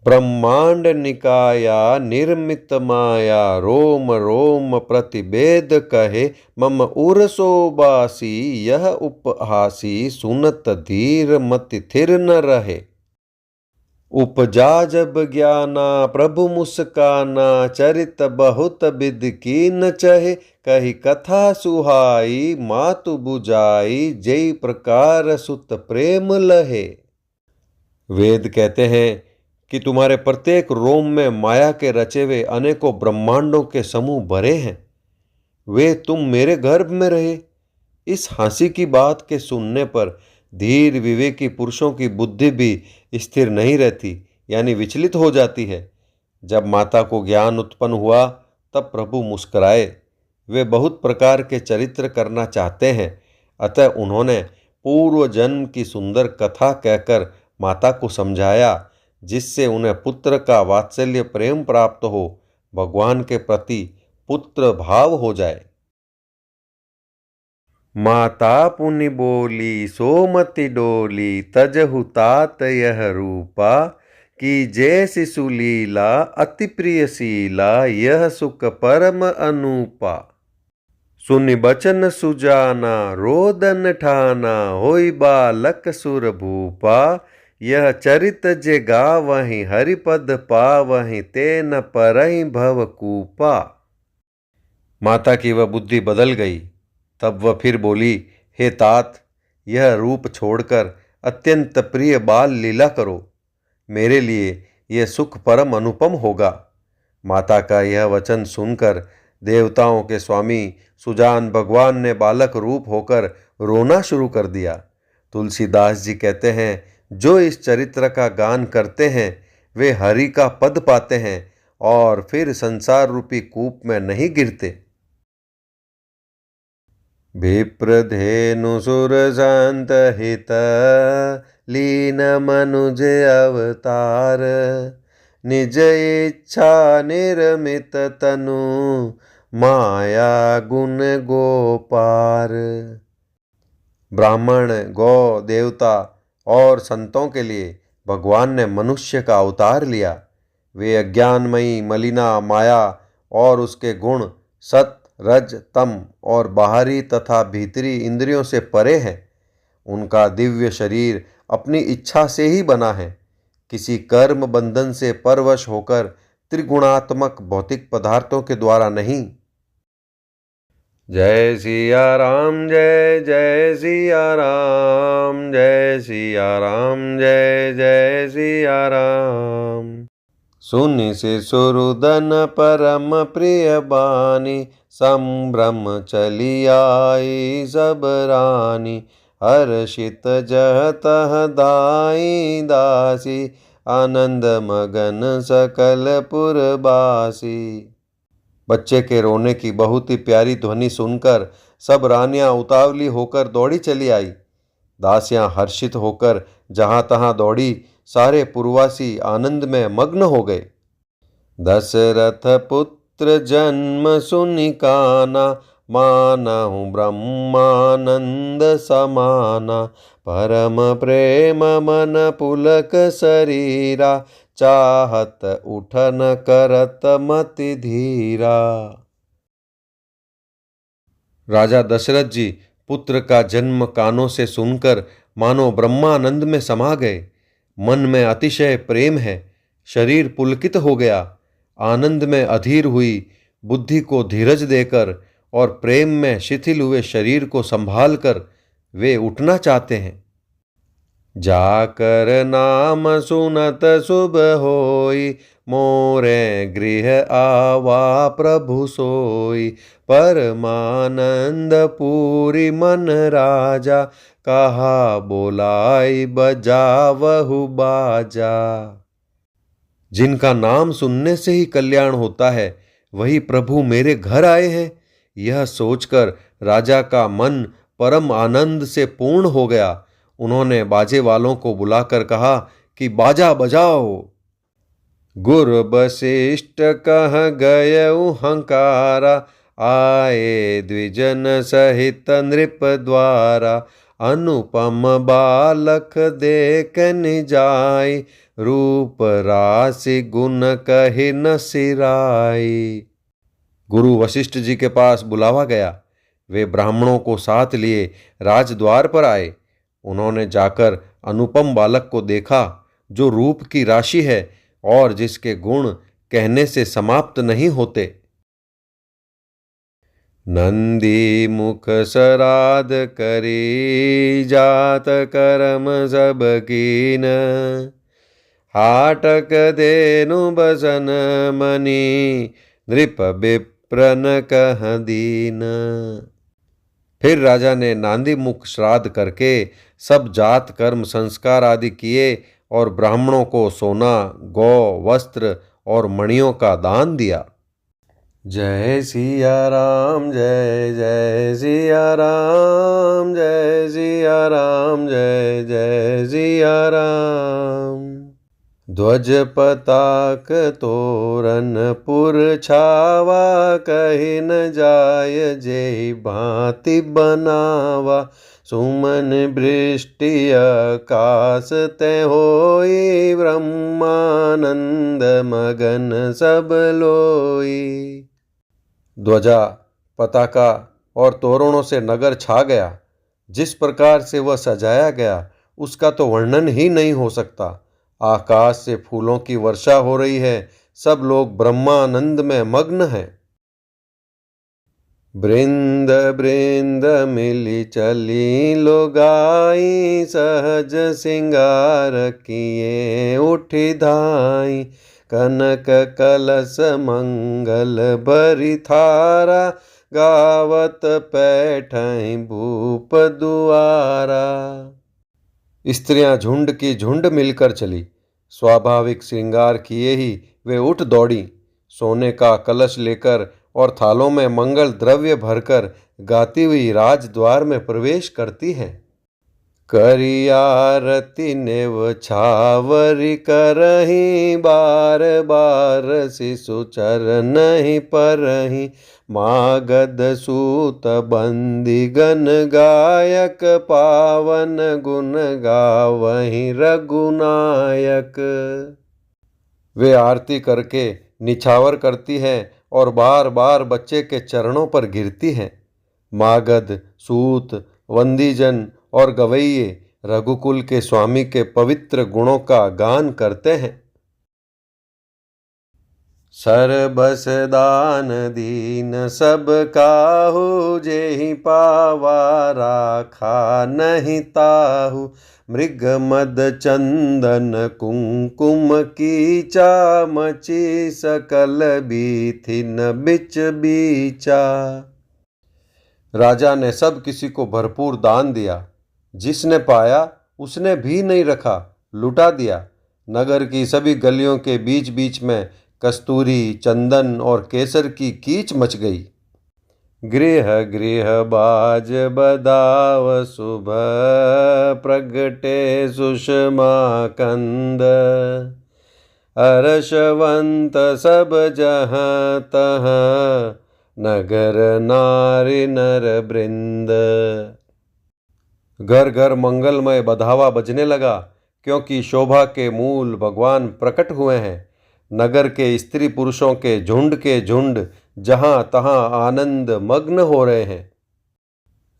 ब्रह्मांड निकाया निर्मित माया रोम रोम प्रतिवेद कहे। मम उरसोबासी यह उपहासी सुनत धीर मति थिर न रहे। उपजा जब ज्ञाना प्रभु मुस्काना चरित बहुत विद की न चहे। कही कथा सुहाई मातु बुझाई जय प्रकार सुत प्रेम लहे। वेद कहते हैं कि तुम्हारे प्रत्येक रोम में माया के रचे हुए अनेकों ब्रह्मांडों के समूह भरे हैं। वे तुम मेरे गर्भ में रहे। इस हंसी की बात के सुनने पर धीर विवेकी पुरुषों की बुद्धि भी स्थिर नहीं रहती, यानी विचलित हो जाती है। जब माता को ज्ञान उत्पन्न हुआ तब प्रभु मुस्कुराए। वे बहुत प्रकार के चरित्र करना चाहते हैं, अतः उन्होंने पूर्व जन्म की सुंदर कथा कहकर माता को समझाया, जिससे उन्हें पुत्र का वात्सल्य प्रेम प्राप्त हो, भगवान के प्रति पुत्र भाव हो जाए। माता पुनि बोली सोमति डोली तजहु तात यह रूपा। कि जय शिशु लीला अति प्रियशीला यह सुख परम अनुपा। सुनि बचन सुजाना रोदन ठाना होई बालक सुर भूपा। यह चरित जे गावहीं हरिपद पावहीं ते न परहीं भव कूपा। माता की वह बुद्धि बदल गई। तब वह फिर बोली, हे तात, यह रूप छोड़कर अत्यंत प्रिय बाल लीला करो। मेरे लिए यह सुख परम अनुपम होगा। माता का यह वचन सुनकर देवताओं के स्वामी सुजान भगवान ने बालक रूप होकर रोना शुरू कर दिया। तुलसीदास जी कहते हैं, जो इस चरित्र का गान करते हैं वे हरि का पद पाते हैं और फिर संसार रूपी कूप में नहीं गिरते। विप्रधेनु सुर शांत हित लीन मनुज अवतार। निज इच्छा निर्मित तनु माया गुण गोपार। ब्राह्मण, गौ, देवता और संतों के लिए भगवान ने मनुष्य का अवतार लिया। वे अज्ञानमयी मलिना माया और उसके गुण सत रज तम और बाहरी तथा भीतरी इंद्रियों से परे हैं। उनका दिव्य शरीर अपनी इच्छा से ही बना है, किसी कर्म बंधन से परवश होकर त्रिगुणात्मक भौतिक पदार्थों के द्वारा नहीं। जय सिया राम जय जय सिया राम जय सिया राम जय जय सिया राम। सुनि शिशुरुदन परम प्रिय बानी। संभ्रम चली आई सब रानी। हर्षित जह तह दाई दासी। आनंद मगन सकल पुरबासी। बच्चे के रोने की बहुत ही प्यारी ध्वनि सुनकर सब रानियां उतावली होकर दौड़ी चली आई। दासियां हर्षित होकर जहां तहां दौड़ी। सारे पुरवासी आनंद में मग्न हो गए। दशरथ पुत्र जन्म सुनि काना। मानहु ब्रह्मानंद समाना। परम प्रेम मन पुलक शरीरा। चाहत उठन करत मति धीरा। राजा दशरथ जी पुत्र का जन्म कानों से सुनकर मानो ब्रह्मानंद में समा गए। मन में अतिशय प्रेम है, शरीर पुलकित हो गया। आनंद में अधीर हुई बुद्धि को धीरज देकर और प्रेम में शिथिल हुए शरीर को संभाल कर वे उठना चाहते हैं। जाकर नाम सुनत शुभ होई, मोरे गृह आवा प्रभु सोई। परमानंद पूरी मन राजा, कहा बोलाई बजावहु बाजा। जिनका नाम सुनने से ही कल्याण होता है, वही प्रभु मेरे घर आए हैं। यह सोचकर राजा का मन परम आनंद से पूर्ण हो गया। उन्होंने बाजे वालों को बुलाकर कहा कि बाजा बजाओ। गुर वशिष्ठ कह गयउ हंकारा, आए द्विजन सहित नृप द्वारा। अनुपम बालक देख निजाई, रूप राशि गुण कहि न सिराई। गुरु वशिष्ठ जी के पास बुलावा गया। वे ब्राह्मणों को साथ लिए राजद्वार पर आए। उन्होंने जाकर अनुपम बालक को देखा, जो रूप की राशि है और जिसके गुण कहने से समाप्त नहीं होते। नंदी मुख सराद करी, जात कर्म सब कीन। हाटक देनु बसन मनी, नृप विप्रन कह दीन। फिर राजा ने नांदी मुख श्राद्ध करके सब जात कर्म संस्कार आदि किए और ब्राह्मणों को सोना, गौ, वस्त्र और मणियों का दान दिया। जय सिया राम, जय जय सिया राम, जय सिया राम, जय जय सिया राम। ध्वज पताक तोरण पुर छावा, कहि न जाय जे भांति बनावा। सुमन वृष्टि आकाश ते होई, ब्रह्मानंद मगन सब लोई। ध्वजा, पताका और तोरणों से नगर छा गया। जिस प्रकार से वह सजाया गया, उसका तो वर्णन ही नहीं हो सकता। आकाश से फूलों की वर्षा हो रही है। सब लोग ब्रह्मानंद में मग्न हैं। बृंद बृंद मिली चली लोगाई, सहज सिंगार किए उठी धाई। कनक कलश मंगल भरी थारा, गावत पैठई भूप दुआरा। स्त्रियां झुंड की झुंड मिलकर चली। स्वाभाविक श्रृंगार किए ही वे उठ दौड़ी। सोने का कलश लेकर और थालों में मंगल द्रव्य भरकर गाती हुई राजद्वार में प्रवेश करती हैं। करी आरती नेव छावरी करही, बार बार शिशु चरणहि परहि। मागध सूत बंदी गण गायक, पावन गुण गावहि रघुनायक। वे आरती करके निछावर करती हैं और बार बार बच्चे के चरणों पर गिरती हैं। मागध, सूत, वंदीजन और गवैये रघुकुल के स्वामी के पवित्र गुणों का गान करते हैं। सर्बस दान दीन सब काहू, जेहि पावा राखा नहीं ताहू। मृग मद चंदन कुंकुम कीचा, मची सकल बीथिन बिच बीचा। राजा ने सब किसी को भरपूर दान दिया। जिसने पाया उसने भी नहीं रखा, लुटा दिया। नगर की सभी गलियों के बीच बीच में कस्तूरी, चंदन और केसर की कीच मच गई। गृह गृह बाज बदाव शुभ, प्रगटे सुषमा कंद। हर्षवंत सब जहाँ तहाँ, नगर नारी नर वृंद। घर घर मंगलमय बधावा बजने लगा, क्योंकि शोभा के मूल भगवान प्रकट हुए हैं। नगर के स्त्री पुरुषों के झुंड जहां तहां आनंद मग्न हो रहे हैं।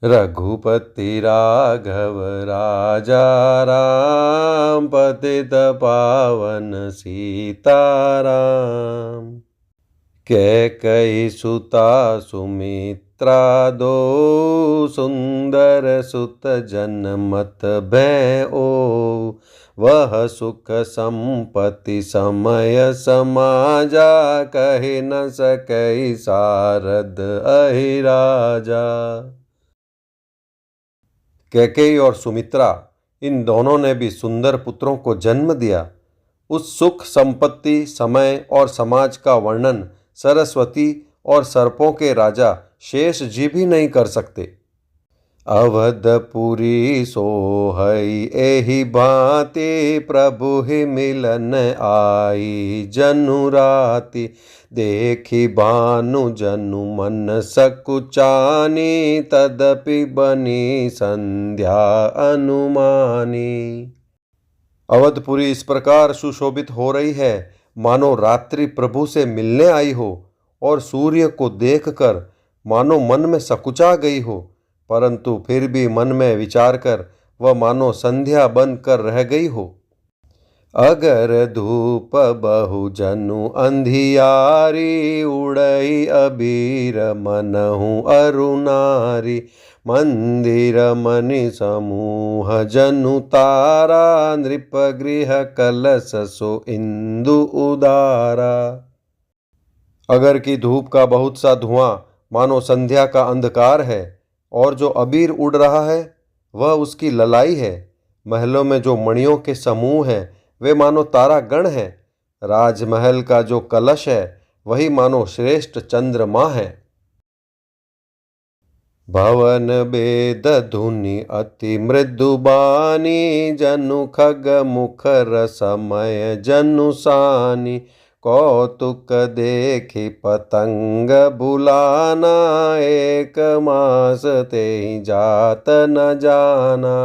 रघुपति राघव राजा राम, पतित पावन सीताराम। कैकेयी सुता सुमित्रा, सुमित्रा दो सुंदर सुत जनमत भय ओ, वह सुख संपत्ति समय समाजा, कहि न सकई सारद अहि राजा। कैकेयी और सुमित्रा इन दोनों ने भी सुंदर पुत्रों को जन्म दिया। उस सुख संपत्ति समय और समाज का वर्णन सरस्वती और सर्पों के राजा शेष जी भी नहीं कर सकते। अवधपुरी सोहई एहि भांति, प्रभु ही मिलन आई जनु राति, देखी भानु जनु मन सकुचानी, तदपि बनी संध्या अनुमानी। अवधपुरी इस प्रकार सुशोभित हो रही है मानो रात्रि प्रभु से मिलने आई हो, और सूर्य को देखकर मानो मन में सकुचा गई हो, परंतु फिर भी मन में विचार कर वह मानो संध्या बन कर रह गई हो। अगर धूप बहु जनु अंधियारी, उड़ई अबीर मनहु अरुणारी, मंदिर मणि समूह जनु तारा, नृप गृह कलश सो इंदु उदारा। अगर की धूप का बहुत सा धुआं मानो संध्या का अंधकार है, और जो अबीर उड़ रहा है वह उसकी ललाई है। महलों में जो मणियों के समूह हैं वे मानो तारा गण हैं। राजमहल का जो कलश है वही मानो श्रेष्ठ चंद्रमा है। भवन बेद धुनि अति मृदु बानी, जनु खग मुखर समय जनु सानी, कौतुक देखी पतंग बुलाना, एक मास ते जात न जाना।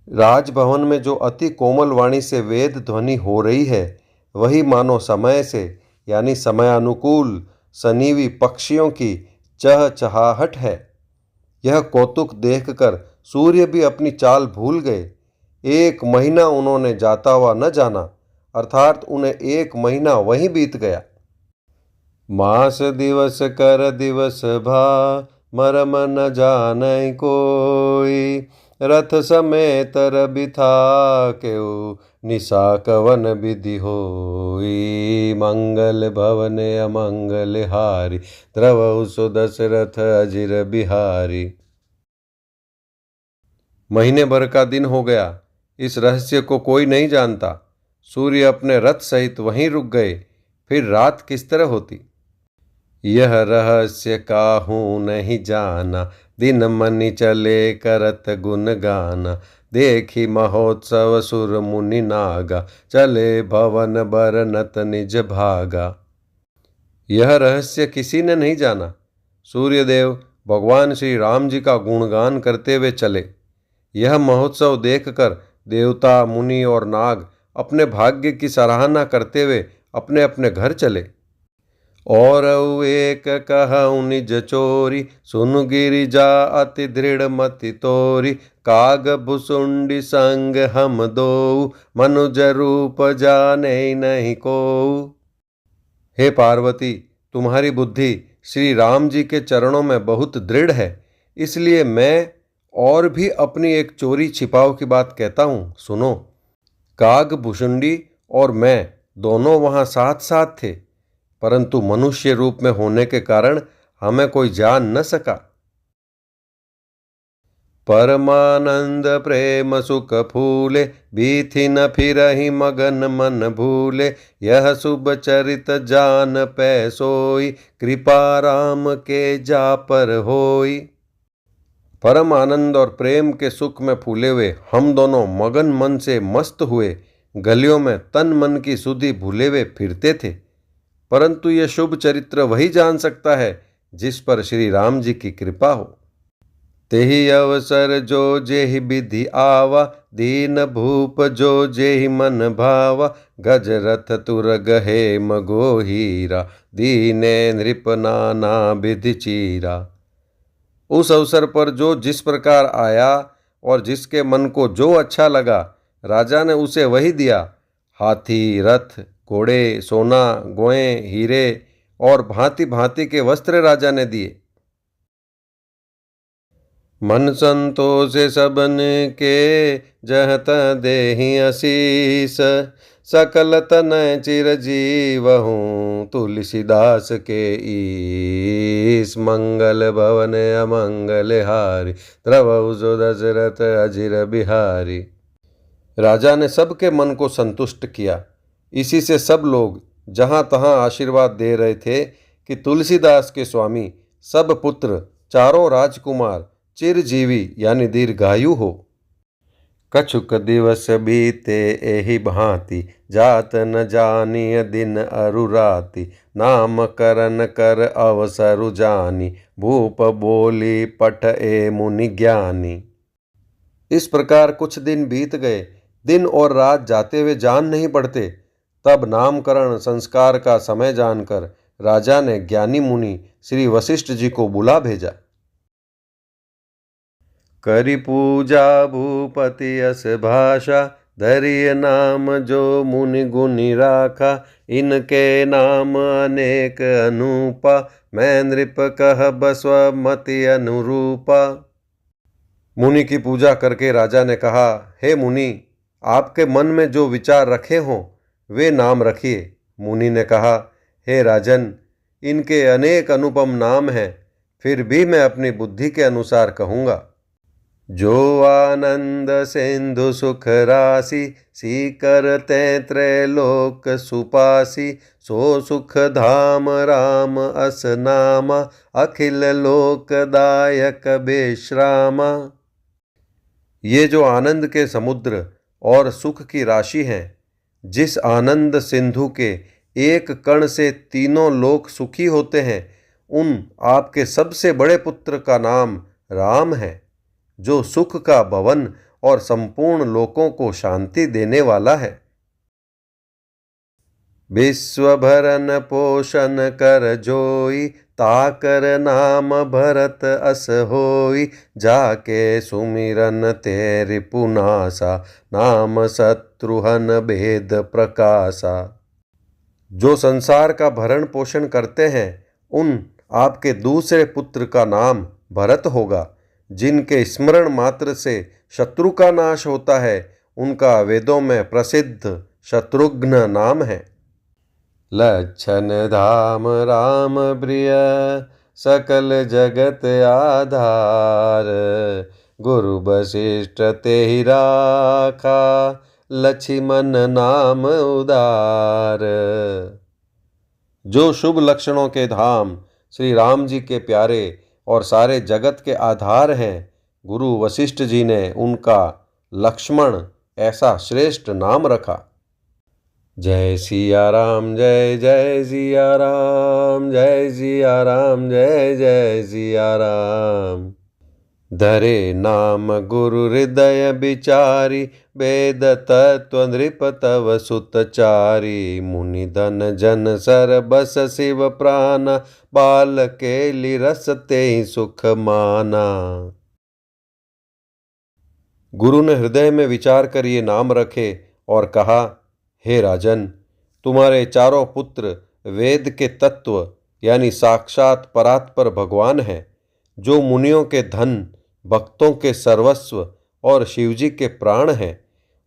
राजभवन में जो अति कोमल वाणी से वेद ध्वनि हो रही है वही मानो समय से यानी समयानुकूल सनीवी पक्षियों की चहचहाहट है। यह कौतुक देखकर सूर्य भी अपनी चाल भूल गए। 1 महीना उन्होंने जाता हुआ न जाना, अर्थात उन्हें 1 महीना वहीं बीत गया। मास दिवस कर दिवस भा, मरम न जानई कोई, रथ समेत रबिथा केउ, निशा कवन विधि होई, मंगल भवन अमंगल हारी, द्रवहु सो दशरथ अजिर बिहारी। महीने भर का दिन हो गया, इस रहस्य को कोई नहीं जानता। सूर्य अपने रथ सहित वहीं रुक गए, फिर रात किस तरह होती। यह रहस्य काहू नहीं जाना, दिन मनि चले करत गुण गाना, देखी महोत्सव सुर मुनि नागा, चले भवन बरनत निज भागा। यह रहस्य किसी ने नहीं जाना। सूर्यदेव भगवान श्री राम जी का गुणगान करते हुए चले। यह महोत्सव देखकर देवता मुनि और नाग अपने भाग्य की सराहना करते हुए अपने अपने घर चले। और एक कहऊँ निज चोरी, सुनु गिरिजा अति दृढ़ मति तोरी, काग भुसुंडी संग हम दो, मनुज रूप जाने नहीं को। हे पार्वती, तुम्हारी बुद्धि श्री राम जी के चरणों में बहुत दृढ़ है, इसलिए मैं और भी अपनी एक चोरी छिपाव की बात कहता हूँ, सुनो। काग भुसुंडी और मैं दोनों वहाँ साथ साथ थे, परंतु मनुष्य रूप में होने के कारण हमें कोई जान न सका। परमानंद प्रेम सुख फूले, बीथी न फिरहि मगन मन भूले, यह शुभ चरित जान पै सोई, कृपा राम के जा पर होई। परम आनंद और प्रेम के सुख में फूले हुए हम दोनों मगन मन से मस्त हुए गलियों में तन मन की सुधि भूले हुए फिरते थे, परंतु यह शुभ चरित्र वही जान सकता है जिस पर श्री राम जी की कृपा हो। तेहि अवसर जो जेहि विधि आवा, दीन भूप जो जेहि मन भावा, गज रथ तुर गहे मगो हीरा, दीने नृप नाना विधि चीरा। उस अवसर पर जो जिस प्रकार आया और जिसके मन को जो अच्छा लगा राजा ने उसे वही दिया। हाथी, रथ, घोड़े, सोना, गोएं, हीरे और भांति भांति के वस्त्र राजा ने दिए। मन संतोष सबन के जहत देहि असीस, सकल तनय चिरजीवहूँ तुलसीदास के ईस। मंगल भवन अमंगल हारी, द्रवहु जो दशरथ अजिर बिहारी। राजा ने सबके मन को संतुष्ट किया। इसी से सब लोग जहाँ तहाँ आशीर्वाद दे रहे थे कि तुलसीदास के स्वामी सब पुत्र चारों राजकुमार चिरजीवी यानी दीर्घायु हो। कछुक दिवस बीते एहि भांति, जात न जानिय दिन अरु राति। नाम करन कर अवसरु जानी, भूप बोली पठ ए मुनि ज्ञानी। इस प्रकार कुछ दिन बीत गए। दिन और रात जाते हुए जान नहीं पड़ते। तब नामकरण संस्कार का समय जानकर राजा ने ज्ञानी मुनि श्री वशिष्ठ जी को बुला भेजा। करी पूजा भूपति अस भाषा, धरिय नाम जो मुनि गुनि राखा। इनके नाम अनेक अनूपा, मैं नृप कहब स्वमति अनुरूपा। मुनि की पूजा करके राजा ने कहा, हे मुनि, आपके मन में जो विचार रखे हों वे नाम रखिए। मुनि ने कहा, हे राजन, इनके अनेक अनुपम नाम हैं, फिर भी मैं अपनी बुद्धि के अनुसार कहूँगा। जो आनंद सिंधु सुख राशि, सीकर त्रैलोक सुपासी। सो सुख धाम राम अस नामा, अखिल लोकदायक विश्रामा। ये जो आनंद के समुद्र और सुख की राशि हैं, जिस आनंद सिंधु के एक कण से तीनों लोक सुखी होते हैं, उन आपके सबसे बड़े पुत्र का नाम राम है, जो सुख का भवन और संपूर्ण लोकों को शांति देने वाला है। विश्व भरन पोषण कर जोई, ताकर नाम भरत अस होई। जाके सुमिरन तेरि पुनासा, नाम शत्रुहन भेद प्रकाशा। जो संसार का भरण पोषण करते हैं, उन आपके दूसरे पुत्र का नाम भरत होगा। जिनके स्मरण मात्र से शत्रु का नाश होता है, उनका वेदों में प्रसिद्ध शत्रुघ्न नाम है। लक्षण धाम राम प्रिय, सकल जगत आधार। गुरु वशिष्ठ तेहि राखा, लक्ष्मण नाम उदार। जो शुभ लक्षणों के धाम श्री राम जी के प्यारे और सारे जगत के आधार हैं, गुरु वशिष्ठ जी ने उनका लक्ष्मण ऐसा श्रेष्ठ नाम रखा। जय सिया राम, जय जय सिया राम, जय सिया राम, जय जय सिया राम। धरे नाम गुरु हृदय विचारी, वेद तत्व नृप तव सुतचारी। मुनि धन जन सर बस शिव प्राण, बाल केलि रस तेहि सुख माना। गुरु ने हृदय में विचार कर ये नाम रखे और कहा, हे राजन, तुम्हारे चारों पुत्र वेद के तत्व यानी साक्षात परात्पर भगवान हैं, जो मुनियों के धन, भक्तों के सर्वस्व और शिवजी के प्राण हैं।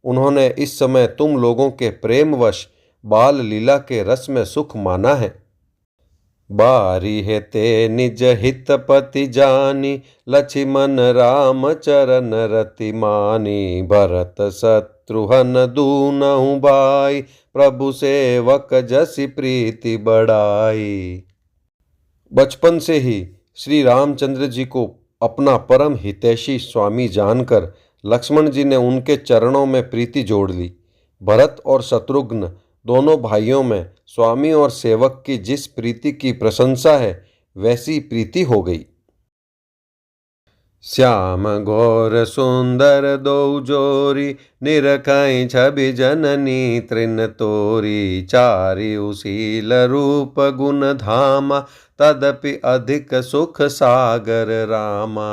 उन्होंने इस समय तुम लोगों के प्रेमवश बाल लीला के रस में सुख माना है। बारी है ते निज हितपति जानी, लक्ष्मण राम चरण रति मानी। भरत शत्रुघ्न दूनहु भाई, प्रभु सेवक जसि प्रीति बढ़ाई। बचपन से ही श्री रामचंद्र जी को अपना परम हितैषी स्वामी जानकर लक्ष्मण जी ने उनके चरणों में प्रीति जोड़ ली। भरत और शत्रुघ्न दोनों भाइयों में स्वामी और सेवक की जिस प्रीति की प्रशंसा है, वैसी प्रीति हो गई। श्याम घोर सुंदर दो जोरी, निरखई छवि जननी तृण तोरी। चारिउ शील रूप गुण धामा, तदपि अधिक सुख सागर रामा।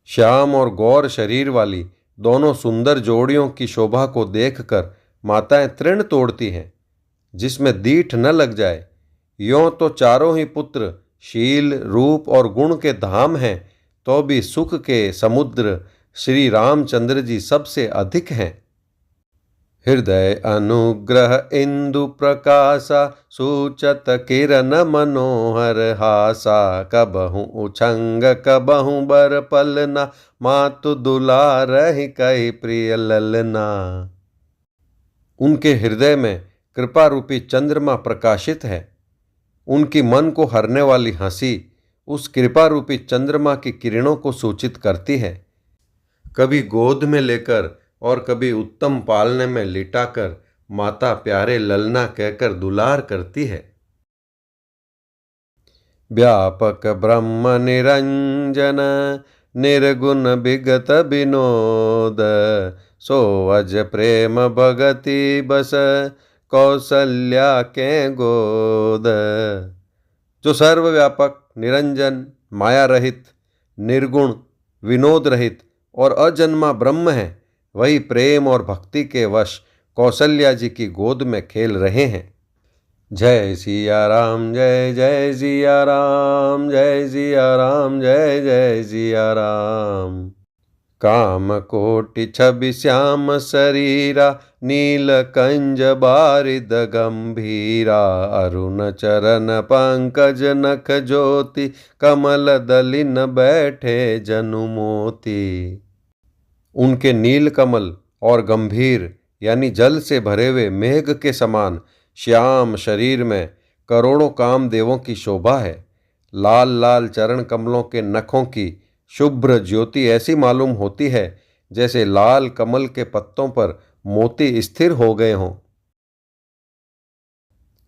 श्याम और गौर शरीर वाली दोनों सुंदर जोड़ियों की शोभा को देखकर माताएं तृण तोड़ती हैं, जिसमें दीठ न लग जाए। यों तो चारों ही पुत्र शील, रूप और गुण के धाम हैं, तो भी सुख के समुद्र श्री रामचंद्र जी सबसे अधिक हैं। हृदय अनुग्रह इंदु प्रकाशा सूचत किरण मनोहर हासा कबहु उछंग कबहु बर पलना मातु दुलारहि कहि प्रिय ललना। उनके हृदय में कृपा रूपी चंद्रमा प्रकाशित है। उनकी मन को हरने वाली हंसी उस कृपा रूपी चंद्रमा की किरणों को सूचित करती है। कभी गोद में लेकर और कभी उत्तम पालने में लिटाकर माता प्यारे ललना कहकर दुलार करती है। व्यापक ब्रह्म निरंजन निर्गुण विगत विनोद सो अज प्रेम भगति बस कौशल्या के गोद। जो सर्वव्यापक निरंजन माया रहित निर्गुण विनोद रहित और अजन्मा ब्रह्म है, वही प्रेम और भक्ति के वश कौशल्या जी की गोद में खेल रहे हैं। जय सिया राम जय जय सिया राम जय सिया राम जय जय सिया राम। काम कोटि छवि श्याम शरीरा नील कंज बारिद गंभीरा अरुण चरण पंकज नख ज्योति कमल दलिन बैठे जनु मोती। उनके नील कमल और गंभीर यानी जल से भरे हुए मेघ के समान श्याम शरीर में करोड़ों कामदेवों की शोभा है। लाल लाल चरण कमलों के नखों की शुभ्र ज्योति ऐसी मालूम होती है जैसे लाल कमल के पत्तों पर मोती स्थिर हो गए हों।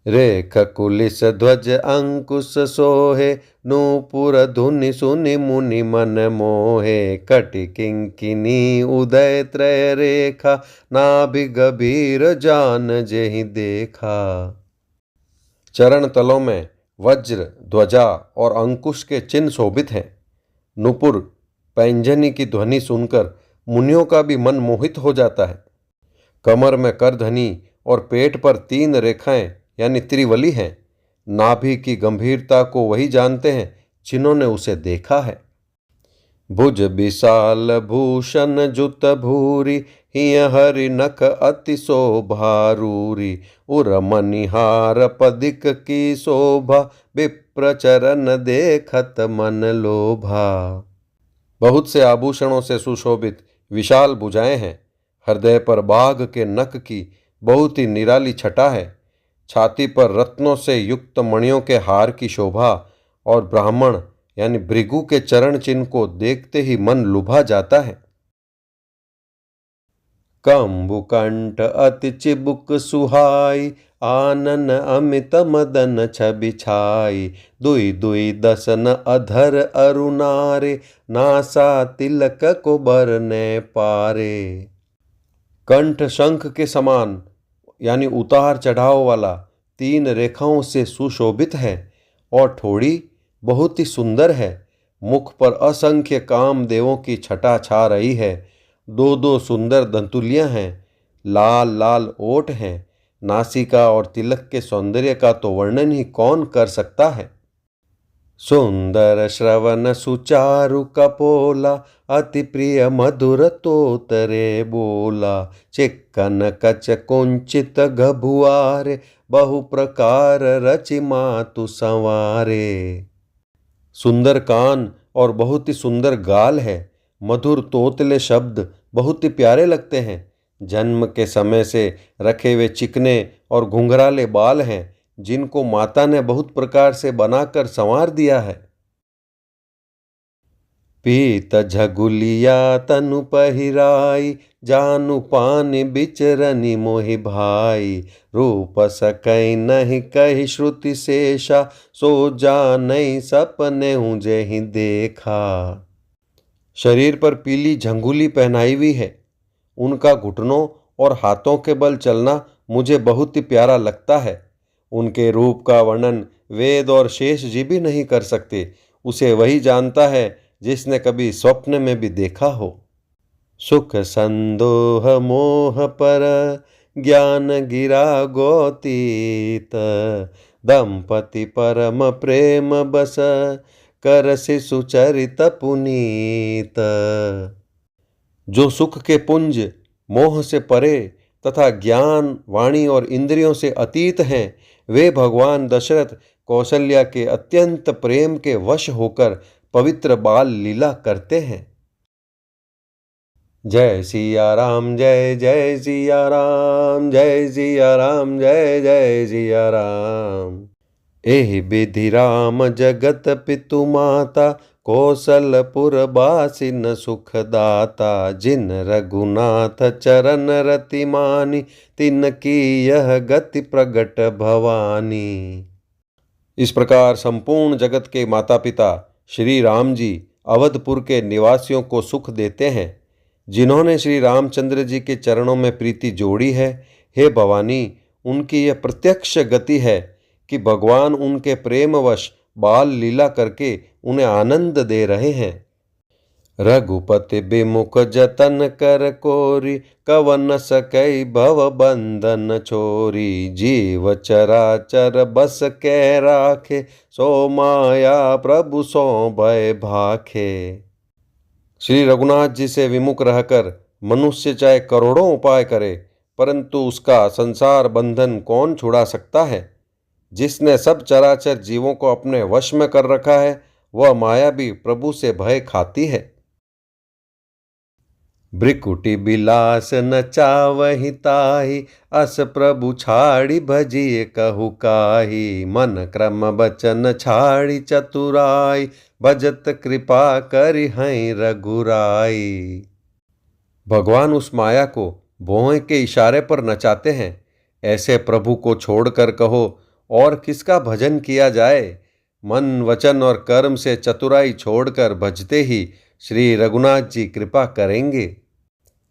रेख कुलिस ध्वज अंकुश सोहे नूपुर धुनि सुनि मुनि मन मोहे कटि किंकिनी उदय त्रय रेखा नाभि गभीर जान जेहि देखा। चरण तलों में वज्र ध्वजा और अंकुश के चिन्ह शोभित हैं। नुपुर पैंजनी की ध्वनि सुनकर मुनियों का भी मन मोहित हो जाता है। कमर में करधनी और पेट पर 3 रेखाएं यानी त्रिवली हैं। नाभि की गंभीरता को वही जानते हैं जिन्होंने उसे देखा है। भुज विशाल भूषण जुत भूरी हिय हरि नख अति शोभारूरी उर मनिहार पदिक की शोभा विप्र चरण देखत मन लोभा। बहुत से आभूषणों से सुशोभित विशाल भुजाएं हैं। हृदय पर बाघ के नख की बहुत ही निराली छटा है। छाती पर रत्नों से युक्त मणियों के हार की शोभा और ब्राह्मण यानी भृगु के चरण चिन्ह को देखते ही मन लुभा जाता है। कंबुकंठ अति चिबुक सुहाई आनन अमित मदन छवि छाई दुई दुई दसन अधर अरुणारे नासा तिलक को बरने पारे। कंठ शंख के समान यानी उतार चढ़ाव वाला 3 रेखाओं से सुशोभित है और ठोड़ी बहुत ही सुंदर है। मुख पर असंख्य कामदेवों की छटा छा रही है। 2-2 सुंदर दंतुलियां हैं। लाल लाल ओठ हैं। नासिका और तिलक के सौंदर्य का तो वर्णन ही कौन कर सकता है। सुंदर श्रवण सुचारु कपोला अति प्रिय मधुर तोतरे बोला चिक्कन कच कुंचित गभुआरे बहु प्रकार रचि मातु संवारे। सुंदर कान और बहुत ही सुंदर गाल है। मधुर तोतले शब्द बहुत ही प्यारे लगते हैं। जन्म के समय से रखे हुए चिकने और घुंघराले बाल हैं जिनको माता ने बहुत प्रकार से बनाकर संवार दिया है। पीत झगुलिया तनु पहिराई जानु पानी बिचरनी मोहि भाई रूप सकै नहीं कही श्रुति शेषा सो जानई सपने हूँ जेहि देखा। शरीर पर पीली झंगुली पहनाई हुई है। उनका घुटनों और हाथों के बल चलना मुझे बहुत ही प्यारा लगता है। उनके रूप का वर्णन वेद और शेष जी भी नहीं कर सकते। उसे वही जानता है जिसने कभी स्वप्न में भी देखा हो। सुख संदोह मोह पर ज्ञान गिरा गोतीत दंपति परम प्रेम बस करसि सुचरित पुनीत। जो सुख के पुंज, मोह से परे तथा ज्ञान, वाणी और इंद्रियों से अतीत हैं, वे भगवान दशरथ कौशल्या के अत्यंत प्रेम के वश होकर पवित्र बाल लीला करते हैं। जय सिया राम, जय जय सिया राम, जय सिया राम, जय जय सिया राम। एहि विधि राम जगत पितु माता, कौशलपुर बासिन सुखदाता। जिन रघुनाथ चरण रति मानी, तिनकी यह गति प्रगट भवानी। इस प्रकार संपूर्ण जगत के माता पिता श्री राम जी अवधपुर के निवासियों को सुख देते हैं। जिन्होंने श्री रामचंद्र जी के चरणों में प्रीति जोड़ी है, हे भवानी, उनकी यह प्रत्यक्ष गति है कि भगवान उनके प्रेमवश बाल लीला करके उन्हें आनंद दे रहे हैं। रघुपति विमुख जतन कर कोरी, कवन सकई भव बंधन छोरी। जीव चराचर बस कै राखे, सो माया प्रभु सो भय भाखे। श्री रघुनाथ जी से विमुख रहकर मनुष्य चाहे करोड़ों उपाय करे, परंतु उसका संसार बंधन कौन छुड़ा सकता है। जिसने सब चराचर जीवों को अपने वश में कर रखा है, वह माया भी प्रभु से भय खाती है। भ्रिकुटी बिलास न चावहि ताहि, अस प्रभु छाड़ी भजिए कहु काही। मन क्रम बचन छाड़ी चतुराई, भजत कृपा करि हैं रघुराई। भगवान उस माया को भौहें के इशारे पर नचाते हैं। ऐसे प्रभु को छोड़कर कहो और किसका भजन किया जाए। मन, वचन और कर्म से चतुराई छोड़कर भजते ही श्री रघुनाथ जी कृपा करेंगे।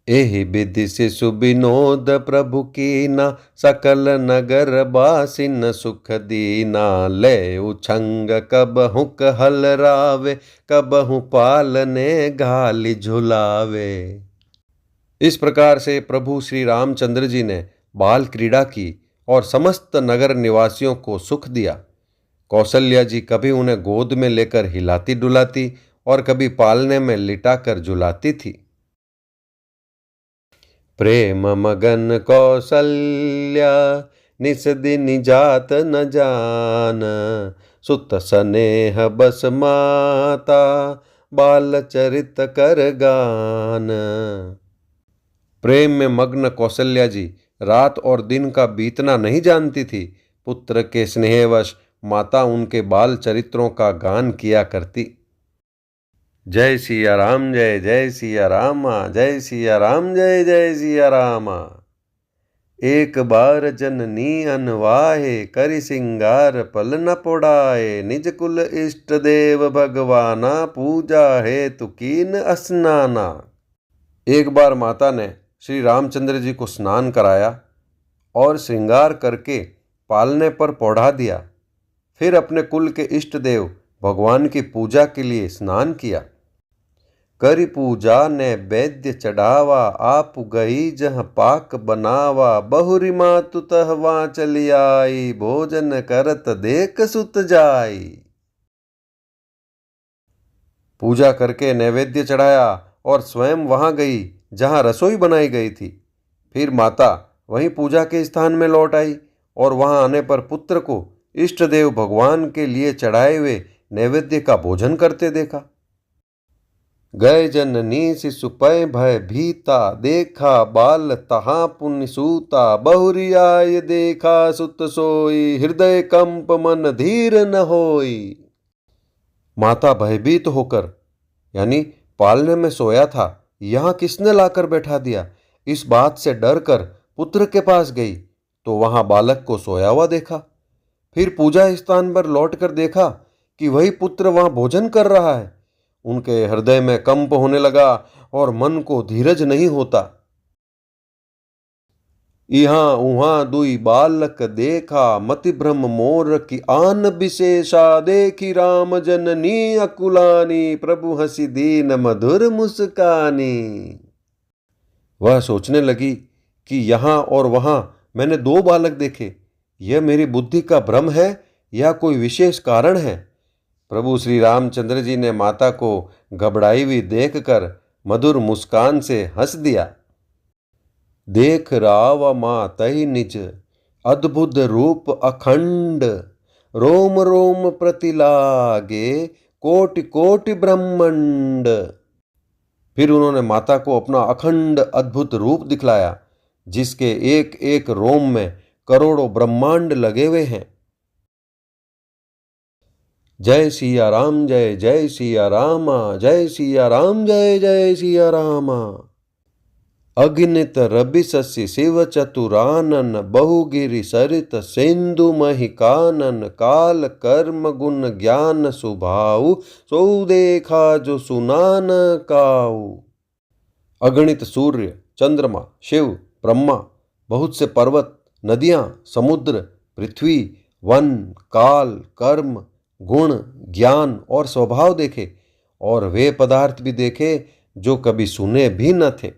एहि विधि शिशु विनोद प्रभु कीना, सकल नगर बासिन सुख दीना। ले उछंग कबहु कहल रावे, कबहु पालने घाली झुलावे। इस प्रकार से प्रभु श्री रामचंद्र जी ने बाल क्रीड़ा की और समस्त नगर निवासियों को सुख दिया। कौशल्या जी कभी उन्हें गोद में लेकर हिलाती डुलाती और कभी पालने में लिटाकर झुलाती थी। प्रेम मगन कौशल्या, निस दिन जात न जान। सुत स्नेह बस माता, बाल चरित कर गान। प्रेम में मग्न कौशल्या जी रात और दिन का बीतना नहीं जानती थी। पुत्र के स्नेहवश माता उनके बाल चरित्रों का गान किया करती। जय सिया राम, जय जय सिया रामा, जय सिया राम, जय जय सिया रामा। एक बार जननी अनवाहे, करि सिंगार पल न पोड़ाए। निज कुल इष्ट देव भगवाना, पूजा हेतु कीन स्नाना। एक बार माता ने श्री रामचंद्र जी को स्नान कराया और श्रृंगार करके पालने पर पौढ़ा दिया। फिर अपने कुल के इष्ट देव भगवान की पूजा के लिए स्नान किया। करि पूजा ने वैद्य चढ़ावा, आप गई जहाँ पाक बनावा। बहुरी मातु तह वहाँ चली आई, भोजन करत देख सुत जाई। पूजा करके नैवेद्य चढ़ाया और स्वयं वहाँ गई जहाँ रसोई बनाई गई थी। फिर माता वहीं पूजा के स्थान में लौट आई और वहाँ आने पर पुत्र को इष्ट देव भगवान के लिए चढ़ाए हुए नैवेद्य का भोजन करते देखा। गए जननी शिशु पै भय भीता, देखा बाल तहाँ पुण्य सूता। बहुरी आय देखा सुत सोई, हृदय कंप मन धीर न होई। माता भयभीत होकर, यानी पालने में सोया था, यहाँ किसने लाकर बैठा दिया, इस बात से डर कर पुत्र के पास गई तो वहां बालक को सोया हुआ देखा। फिर पूजा स्थान पर लौटकर देखा कि वही पुत्र वहां भोजन कर रहा है। उनके हृदय में कंप होने लगा और मन को धीरज नहीं होता। इहाँ उहाँ दुई बालक देखा, मति भ्रम मोर की आन विशेषा। देखी राम जननी अकुलानी, प्रभु हंसी दीन मधुर मुस्कानी। वह सोचने लगी कि यहाँ और वहाँ मैंने दो बालक देखे, यह मेरी बुद्धि का भ्रम है या कोई विशेष कारण है। प्रभु श्री रामचंद्र जी ने माता को घबराई हुई देखकर मधुर मुस्कान से हंस दिया। देख राव मातहि निज अद्भुत रूप अखंड, रोम रोम प्रतिलागे कोटि कोटि ब्रह्मंड। फिर उन्होंने माता को अपना अखंड अद्भुत रूप दिखलाया, जिसके एक एक रोम में करोड़ों ब्रह्मांड लगे हुए हैं। जय सिया राम, जय जय सिया रामा, जय सिया राम, जय जय सिया रामा। अग्नित रवि शशि शिव चतुरानन, बहुगिरि सरित सिंधु महि कानन, काल कर्म गुण ज्ञान सुभाऊ, सो देखा जो सुनान काऊ। अगणित सूर्य, चंद्रमा, शिव, ब्रह्मा, बहुत से पर्वत, नदियां, समुद्र, पृथ्वी, वन, काल, कर्म, गुण, ज्ञान और स्वभाव देखे, और वे पदार्थ भी देखे जो कभी सुने भी न थे।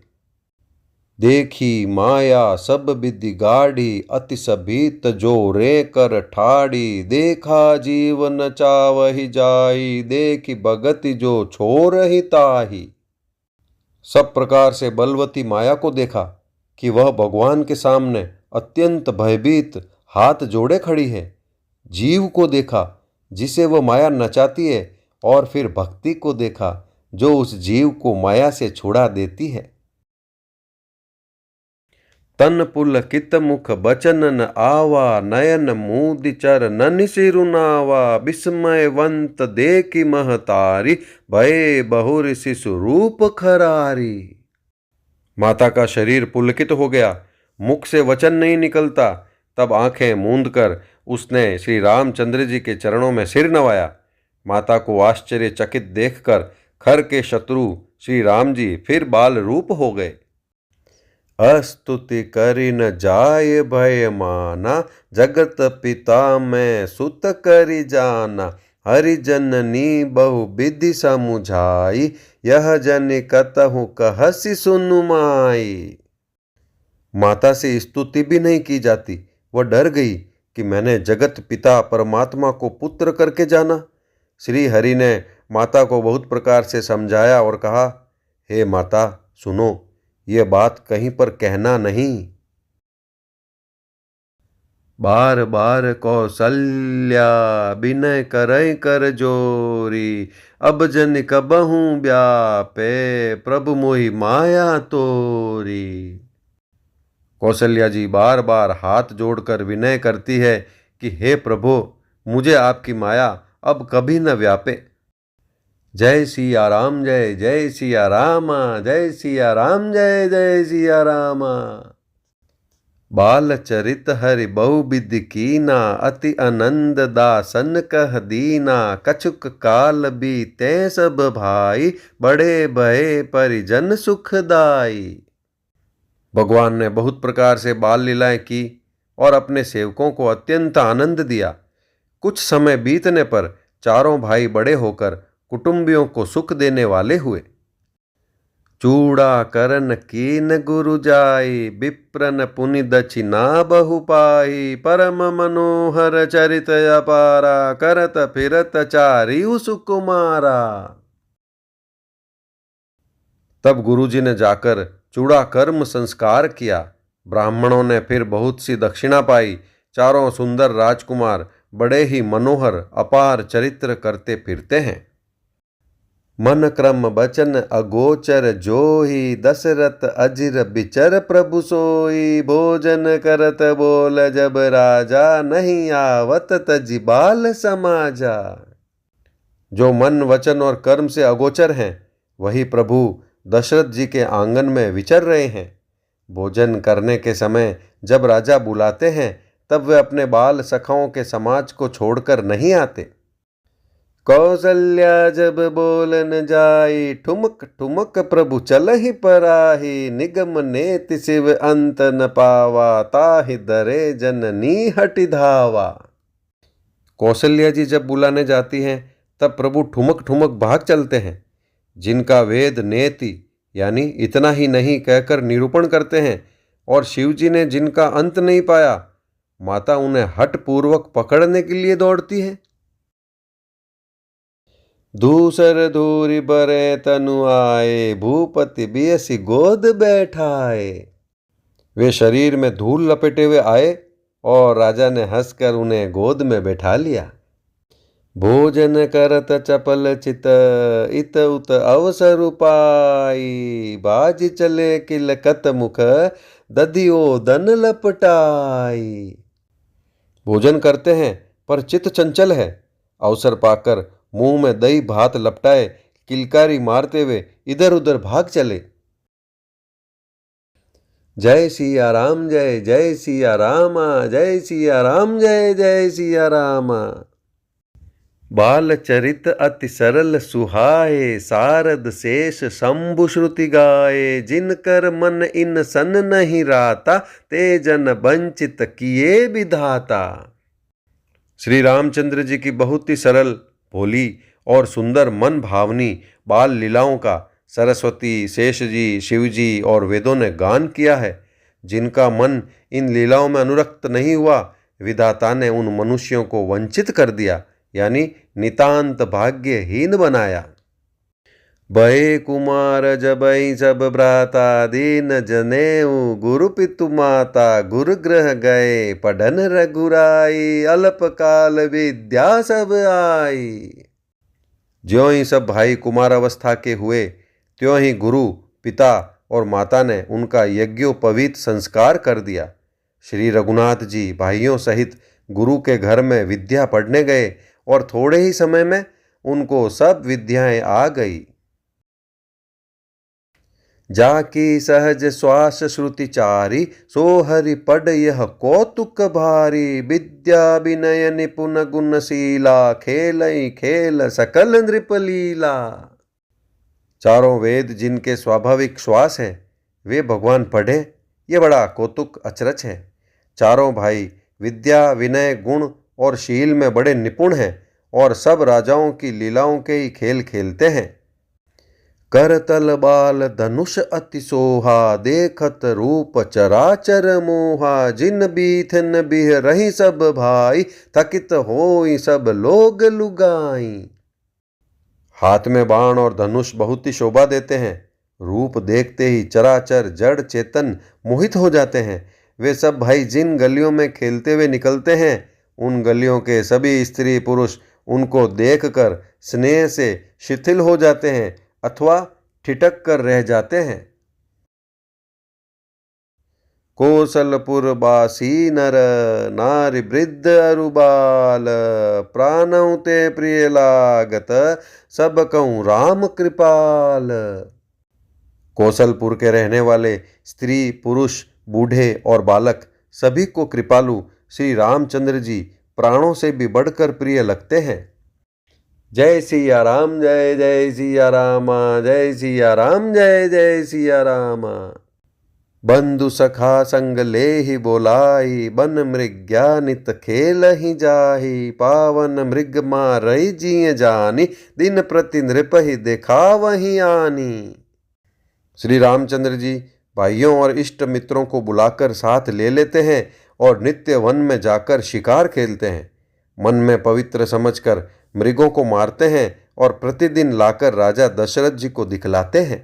देखी माया सब विधि गाढ़ी, अति सभीत जो रे कर ठाड़ी, देखा जीव न चावहि जाई, देखी भगति जो छोरहि ताही। सब प्रकार से बलवती माया को देखा कि वह भगवान के सामने अत्यंत भयभीत हाथ जोड़े खड़ी है। जीव को देखा जिसे वह माया नचाती है, और फिर भक्ति को देखा जो उस जीव को माया से छुड़ा देती है। तन पुलकित मुख बचन न आवा, नयन मूदि चर ननि सिरुनावा, विस्मयवंत देखी महतारी, भये बहुर शिशु रूप खरारी। माता का शरीर पुलकित हो गया, मुख से वचन नहीं निकलता। तब आंखें मूंद कर उसने श्री रामचंद्र जी के चरणों में सिर नवाया। माता को आश्चर्यचकित देखकर खर के शत्रु श्री राम जी फिर बाल रूप हो गए। अस्तुति करि न जाय भय माना, जगत पिता मैं सुत करि जाना, हरि जननी बहु विधि समुझाई, यह जन कतहु कहसि सुनु माई। माता से स्तुति भी नहीं की जाती। वह डर गई कि मैंने जगत पिता परमात्मा को पुत्र करके जाना। श्री हरि ने माता को बहुत प्रकार से समझाया और कहा, हे माता सुनो, यह बात कहीं पर कहना नहीं। बार बार कौसल्या बिनय करय कर जोरी, अब जन कबहू व्यापे प्रभु मोहि माया तोरी। कौशल्या जी बार बार हाथ जोड़कर विनय करती है कि हे प्रभु, मुझे आपकी माया अब कभी न व्यापे। जय सिया राम, जय जय सिया रामा, जय सिया राम, जय जय सिया रामा। बाल चरित हरि बहु विधि कीना, अति आनंद दासन कह दीना, कछुक काल बीते सब भाई, बड़े भये परिजन सुखदाई। भगवान ने बहुत प्रकार से बाल लीलाएं की और अपने सेवकों को अत्यंत आनंद दिया। कुछ समय बीतने पर चारों भाई बड़े होकर कुटुंबियों को सुख देने वाले हुए। चूड़ा करन कीन गुरु जाई, विप्रन पुनि दक्षिणा बहु पाई, परम मनोहर चरित अपारा, करत फिरत चारि सुकुमारा। तब गुरुजी ने जाकर चूड़ा कर्म संस्कार किया। ब्राह्मणों ने फिर बहुत सी दक्षिणा पाई। चारों सुंदर राजकुमार बड़े ही मनोहर अपार चरित्र करते फिरते हैं। मन क्रम बचन अगोचर जोही, दशरथ अजिर बिचर प्रभु सोई, भोजन करत बोल जब राजा, नहीं आवत तजि बाल समाजा। जो मन वचन और कर्म से अगोचर हैं, वही प्रभु दशरथ जी के आंगन में विचर रहे हैं। भोजन करने के समय जब राजा बुलाते हैं, तब वे अपने बाल सखाओं के समाज को छोड़कर नहीं आते। कौसल्या जब बोलन जाई, ठुमक ठुमक प्रभु चलहि पराही, निगम नेति शिव अंत न पावा, ताहि दरे जननी हटि धावा। कौशल्या जी जब बुलाने जाती हैं, तब प्रभु ठुमक ठुमक भाग चलते हैं। जिनका वेद नेति यानी इतना ही नहीं कहकर निरूपण करते हैं, और शिवजी ने जिनका अंत नहीं पाया, माता उन्हें हठ पूर्वक पकड़ने के लिए दौड़ती है। दूसर धूरि बरे तनु आए, भूपति बियसि गोद बैठाए। वे शरीर में धूल लपेटे हुए आए और राजा ने हंसकर उन्हें गोद में बैठा लिया। भोजन करत चपल चित, इत उत अवसर पाई, बाज चले किलकत मुख, दधियो दन लपटाई। भोजन करते हैं पर चित्त चंचल है। अवसर पाकर मुंह में दही भात लपटाए किलकारी मारते हुए इधर उधर भाग चले। जय सिया राम, जय जय सिया रामा, जय सिया राम, जय जय सिया रामा। बाल चरित अति सरल सुहाए, सारद शेष शंभु श्रुति गाए, जिनकर मन इन सन नहीं राता, ते जन वंचित किए विधाता। श्री रामचंद्र जी की बहुत ही सरल, भोली और सुंदर मन भावनी बाल लीलाओं का सरस्वती, शेष जी, शिव जी और वेदों ने गान किया है। जिनका मन इन लीलाओं में अनुरक्त नहीं हुआ, विधाता ने उन मनुष्यों को वंचित कर दिया, यानी नितांत भाग्यहीन बनाया। भय कुमार जबई सब भ्राता, दीन जनेऊ गुरु पितु माता, गुरु ग्रह गए पढ़न रघुराई, अल्प काल विद्या सब आई। ज्यों ही सब भाई कुमार अवस्था के हुए, त्यों ही गुरु, पिता और माता ने उनका यज्ञोपवीत संस्कार कर दिया। श्री रघुनाथ जी भाइयों सहित गुरु के घर में विद्या पढ़ने गए और थोड़े ही समय में उनको सब विद्याएं आ गई। जाकी सहज श्वास श्रुति चारी, सो हरि पढ़ यह कौतुक भारी, विद्या विनय निपुण गुणशीला, खेलई खेल सकल नृपलीला। चारों वेद जिनके स्वाभाविक श्वास है, वे भगवान पढ़े, ये बड़ा कौतुक अचरज है। चारों भाई विद्या, विनय, गुण और शील में बड़े निपुण हैं और सब राजाओं की लीलाओं के ही खेल खेलते हैं। करतल बाल धनुष अति सोहा, देखत रूप चराचर मोहा, जिन बीथन बिह रही सब भाई, थकित होई सब लोग लुगाई। हाथ में बाण और धनुष बहुत ही शोभा देते हैं। रूप देखते ही चराचर जड़ चेतन मोहित हो जाते हैं। वे सब भाई जिन गलियों में खेलते हुए निकलते हैं, उन गलियों के सभी स्त्री पुरुष उनको देखकर स्नेह से शिथिल हो जाते हैं अथवा ठिठक कर रह जाते हैं। कौशलपुर बासी नर, नारी वृद्ध अरुबाल, प्राणौ ते प्रिय लागत, सब कहूँ राम कृपाल। कौशलपुर के रहने वाले स्त्री, पुरुष, बूढ़े और बालक सभी को कृपालु श्री रामचंद्र जी प्राणों से भी बढ़कर प्रिय लगते हैं। जय सिया राम, जय जय सिया रामा, जय सिया राम, जय जय सिया रामा। बंधु सखा संग ले ही बोलाई, बन मृग्या नित खेल ही जाही, पावन मृग मारई जिय जानी, दिन प्रति नृप ही देखा वही आनी। श्री रामचंद्र जी भाइयों और इष्ट मित्रों को बुलाकर साथ ले लेते हैं और नित्य वन में जाकर शिकार खेलते हैं। मन में पवित्र समझकर मृगों को मारते हैं और प्रतिदिन लाकर राजा दशरथ जी को दिखलाते हैं।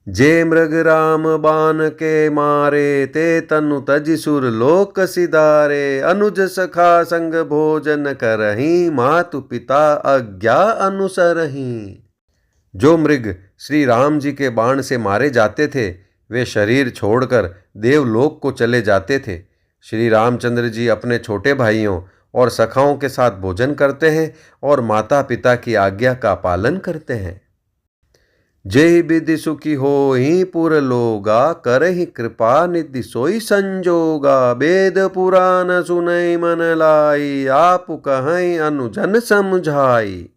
जे मृग राम बान के मारे, ते तनु तज सुर लोक सिधारे, अनुज सखा संग भोजन करही, मातु पिता आज्ञा अनुसरही। जो मृग श्री राम जी के बाण से मारे जाते थे, वे शरीर छोड़कर देवलोक को चले जाते थे। श्री रामचंद्र जी अपने छोटे भाइयों और सखाओं के साथ भोजन करते हैं और माता पिता की आज्ञा का पालन करते हैं। जय विधि सुखी होहि पुर लोगा, करहि कृपा निधि सोई संजोगा, वेद पुराण सुनई मन लाई, आप कहीं अनुजन समझाई।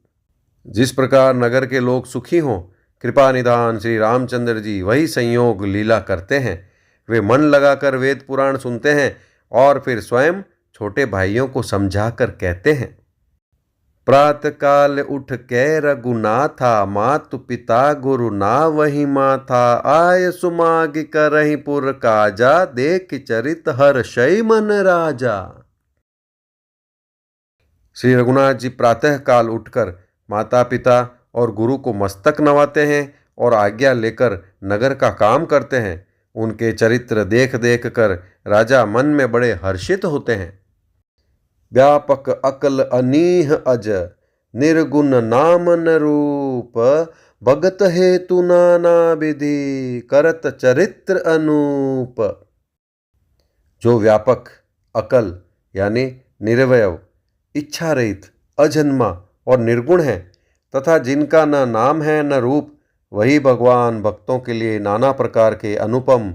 जिस प्रकार नगर के लोग सुखी हों, कृपा निधान श्री रामचंद्र जी वही संयोग लीला करते हैं। वे मन लगाकर वेद पुराण सुनते हैं और फिर स्वयं छोटे भाइयों को समझाकर कहते हैं। प्रातः काल उठ के रघुनाथा, मातु पिता गुरु ना वही माथा, आय सुमाग करहि पुर काजा, देख चरित हर्षै मन राजा। श्री रघुनाथ जी प्रातः काल उठकर माता पिता और गुरु को मस्तक नवाते हैं और आज्ञा लेकर नगर का काम करते हैं। उनके चरित्र देख देख कर राजा मन में बड़े हर्षित होते हैं। व्यापक अकल अनीह अज, निर्गुण नाम न रूप, भगत हेतु नाना विधि, करत चरित्र अनूप। जो व्यापक, अकल यानी निर्वयव, इच्छा रहित, अजन्मा और निर्गुण है तथा जिनका न नाम है न रूप, वही भगवान भक्तों के लिए नाना प्रकार के अनुपम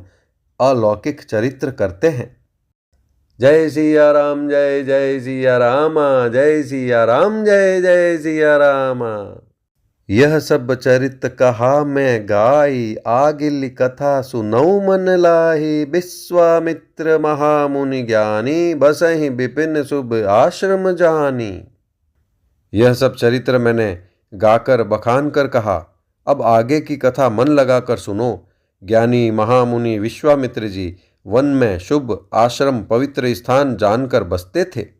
अलौकिक चरित्र करते हैं। जय सिया राम, जय जय सिया राम, जय सिया राम, जय जय सिया राम। यह सब चरित कहा मैं गाई, आगिल कथा सुनऊ मन लाही, विश्वामित्र महामुनि ज्ञानी, बसहि विपिन शुभ आश्रम जानी। यह सब चरित्र मैंने गाकर बखान कर कहा, अब आगे की कथा मन लगाकर सुनो। ज्ञानी महामुनि विश्वामित्र जी वन में शुभ आश्रम पवित्र स्थान जानकर बसते थे।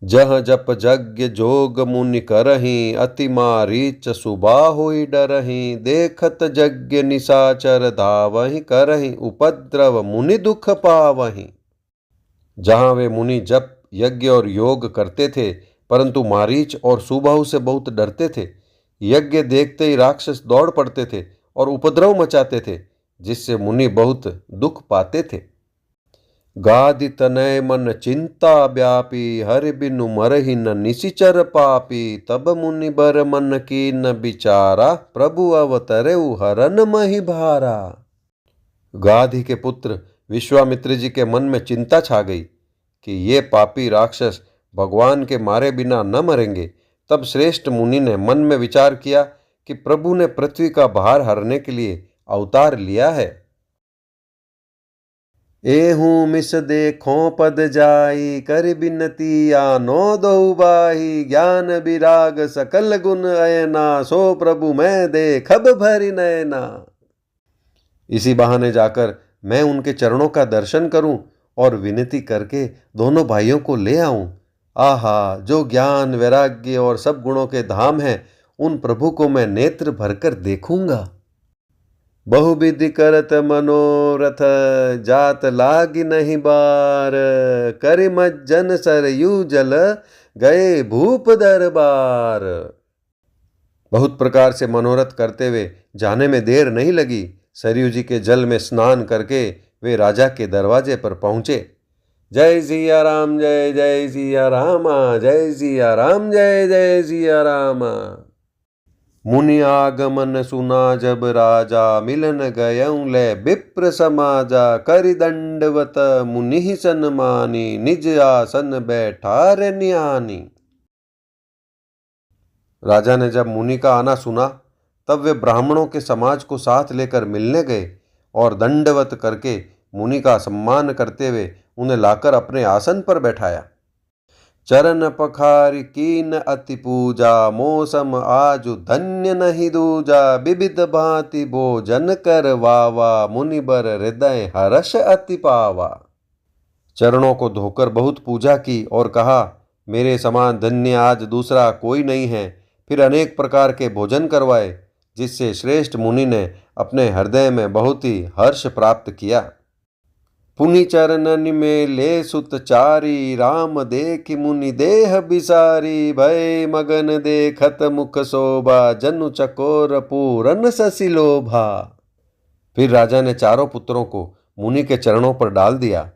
जह जप यज्ञ जोग मुनि करहीं, अति मारीच सुबाहुई डरहीं, देखत यज्ञ निशाचर धावहीं, करहीं उपद्रव मुनि दुख पावहीं। जहाँ वे मुनि जप यज्ञ और योग करते थे, परंतु मारीच और सुबाहु से बहुत डरते थे। यज्ञ देखते ही राक्षस दौड़ पड़ते थे और उपद्रव मचाते थे, जिससे मुनि बहुत दुख पाते थे। गादि तनय मन चिंता व्यापी, हरि बिनु मरहि न निशिचर पापी, तब मुनि बर मन की न बिचारा, प्रभु अवतरेउ हरन महि भारा। गाधि के पुत्र विश्वामित्र जी के मन में चिंता छा गई कि ये पापी राक्षस भगवान के मारे बिना न मरेंगे। तब श्रेष्ठ मुनि ने मन में विचार किया कि प्रभु ने पृथ्वी का भार हरने के लिए अवतार लिया है। एहूँ मिस देखो पद जाई, कर बिनती आनो दो बाही, ज्ञान विराग सकल गुण अयना, सो प्रभु मैं देखब भरि नयना। इसी बहाने जाकर मैं उनके चरणों का दर्शन करूं और विनती करके दोनों भाइयों को ले आऊं। आहा, जो ज्ञान वैराग्य और सब गुणों के धाम हैं, उन प्रभु को मैं नेत्र भरकर देखूंगा। बहुविधि करत मनोरथ, जात लागी नहीं बार, करि मज्जन सरयू जल, गए भूप दरबार। बहुत प्रकार से मनोरथ करते हुए जाने में देर नहीं लगी। सरयू जी के जल में स्नान करके वे राजा के दरवाजे पर पहुंचे। जय सिया राम, जय जय सिया राम, जय सिया राम, जय जय सिया राम। मुनि आगमन सुना जब राजा, मिलन गयऊं ले विप्र समाजा, करि दंडवत मुनि सन्मानी, निज आसन बैठार न्यानी। राजा ने जब मुनि का आना सुना, तब वे ब्राह्मणों के समाज को साथ लेकर मिलने गए और दंडवत करके मुनि का सम्मान करते हुए उन्हें लाकर अपने आसन पर बैठाया। चरण पखारि कीन अति पूजा, मौसम आजु धन्य नहीं दूजा, विविध भांति भोजन कर वावा, मुनि बर हृदय हर्ष अति पावा। चरणों को धोकर बहुत पूजा की और कहा, मेरे समान धन्य आज दूसरा कोई नहीं है। फिर अनेक प्रकार के भोजन करवाए, जिससे श्रेष्ठ मुनि ने अपने हृदय में बहुत ही हर्ष प्राप्त किया। पुनि चरणन में ले सुत चारी, राम देखि मुनि देह बिसारी, भय मगन देखत मुख शोभा, जनु चकोर पूरन शशि लोभा। फिर राजा ने चारों पुत्रों को मुनि के चरणों पर डाल दिया,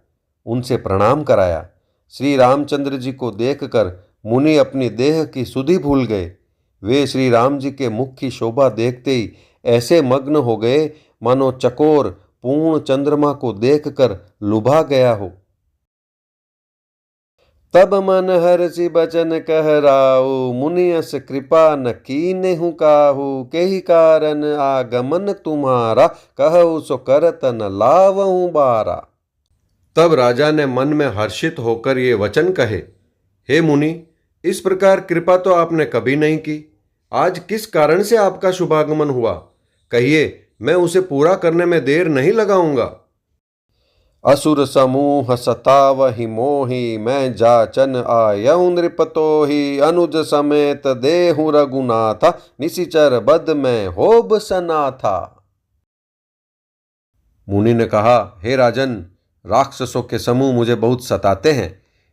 उनसे प्रणाम कराया। श्री रामचंद्र जी को देखकर मुनि अपनी देह की सुधि भूल गए। वे श्री राम जी के मुख की शोभा देखते ही ऐसे मग्न हो गए मानो चकोर पूर्ण चंद्रमा को देखकर लुभा गया हो। तब मन हर्षि बचन कह राऊ, मुनियस कृपा न कीन्हु काहू, केहि कारण आगमन तुम्हारा, कहु सो करत न लावहु बारा। तब राजा ने मन में हर्षित होकर ये वचन कहे, हे मुनि, इस प्रकार कृपा तो आपने कभी नहीं की। आज किस कारण से आपका शुभागमन हुआ, कहिए, मैं उसे पूरा करने में देर नहीं लगाऊंगा। असुर समूह सतावहि मोहि, मैं जाचन आयऊ नृपतोहि, अनुज समेत देहु रघुनाथा, निशिचर बद में होब सनाथा। मुनि ने कहा, हे राजन, राक्षसों के समूह मुझे बहुत सताते हैं,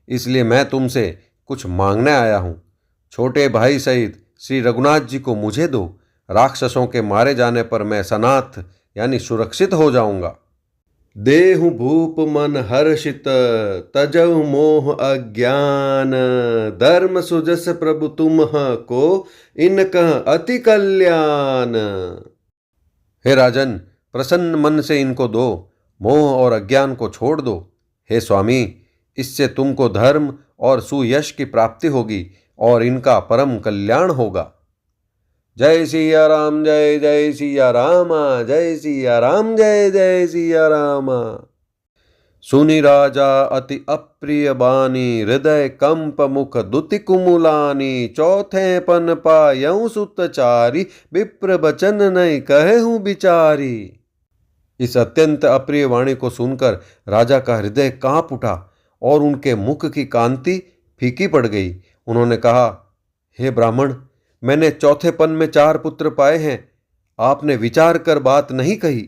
इसलिए मैं तुमसे कुछ मांगने आया हूँ। छोटे भाई सहित श्री रघुनाथ जी को मुझे दो। राक्षसों के मारे जाने पर मैं सनाथ यानी सुरक्षित हो जाऊंगा। देहु भूप मन हर्षित, तजहु मोह अज्ञान, धर्म सुजस प्रभु तुम को, इनकह अति कल्याण। हे राजन, प्रसन्न मन से इनको दो, मोह और अज्ञान को छोड़ दो। हे स्वामी, इससे तुमको धर्म और सुयश की प्राप्ति होगी और इनका परम कल्याण होगा। जय सिया राम, जय जय सिया राम, जय सिया राम, जय जय सिया राम। सुनि राजा अति अप्रिय बानी, हृदय कंप मुख दुति कुमुलानी, चौथे पन पायऊ सुतचारी, विप्र बचन नहीं कहूँ बिचारी। इस अत्यंत अप्रिय वाणी को सुनकर राजा का हृदय कांप उठा और उनके मुख की कांति फीकी पड़ गई। उन्होंने कहा, हे ब्राह्मण, मैंने चौथे पन में 4 पुत्र पाए हैं, आपने विचार कर बात नहीं कही।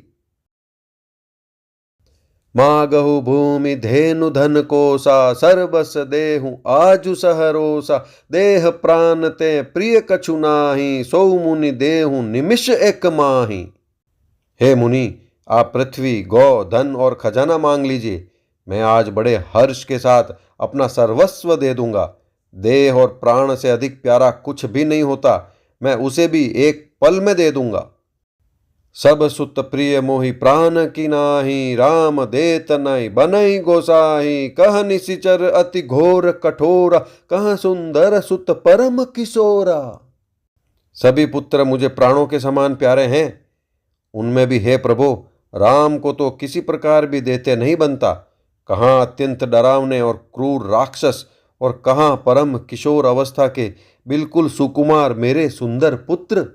मागहु भूमि धेनु धन कोसा, सर्वस देहु आजु सहरोसा, देह प्राण ते प्रिय कछु नाही, सो मुनि देहु निमिष एक माही। हे मुनि, आप पृथ्वी, गौ, धन और खजाना मांग लीजिए, मैं आज बड़े हर्ष के साथ अपना सर्वस्व दे दूंगा। देह और प्राण से अधिक प्यारा कुछ भी नहीं होता, मैं उसे भी एक पल में दे दूंगा। सब सुत प्रिय मोहि प्राण की नाही, राम देत नहीं बनई गोसाही, कह निशिचर अति घोर कठोरा, कह सुंदर सुत परम किशोरा। सभी पुत्र मुझे प्राणों के समान प्यारे हैं, उनमें भी हे प्रभु, राम को तो किसी प्रकार भी देते नहीं बनता। कहाँ अत्यंत डरावने और क्रूर राक्षस और कहाँ परम किशोर अवस्था के बिल्कुल सुकुमार मेरे सुंदर पुत्र।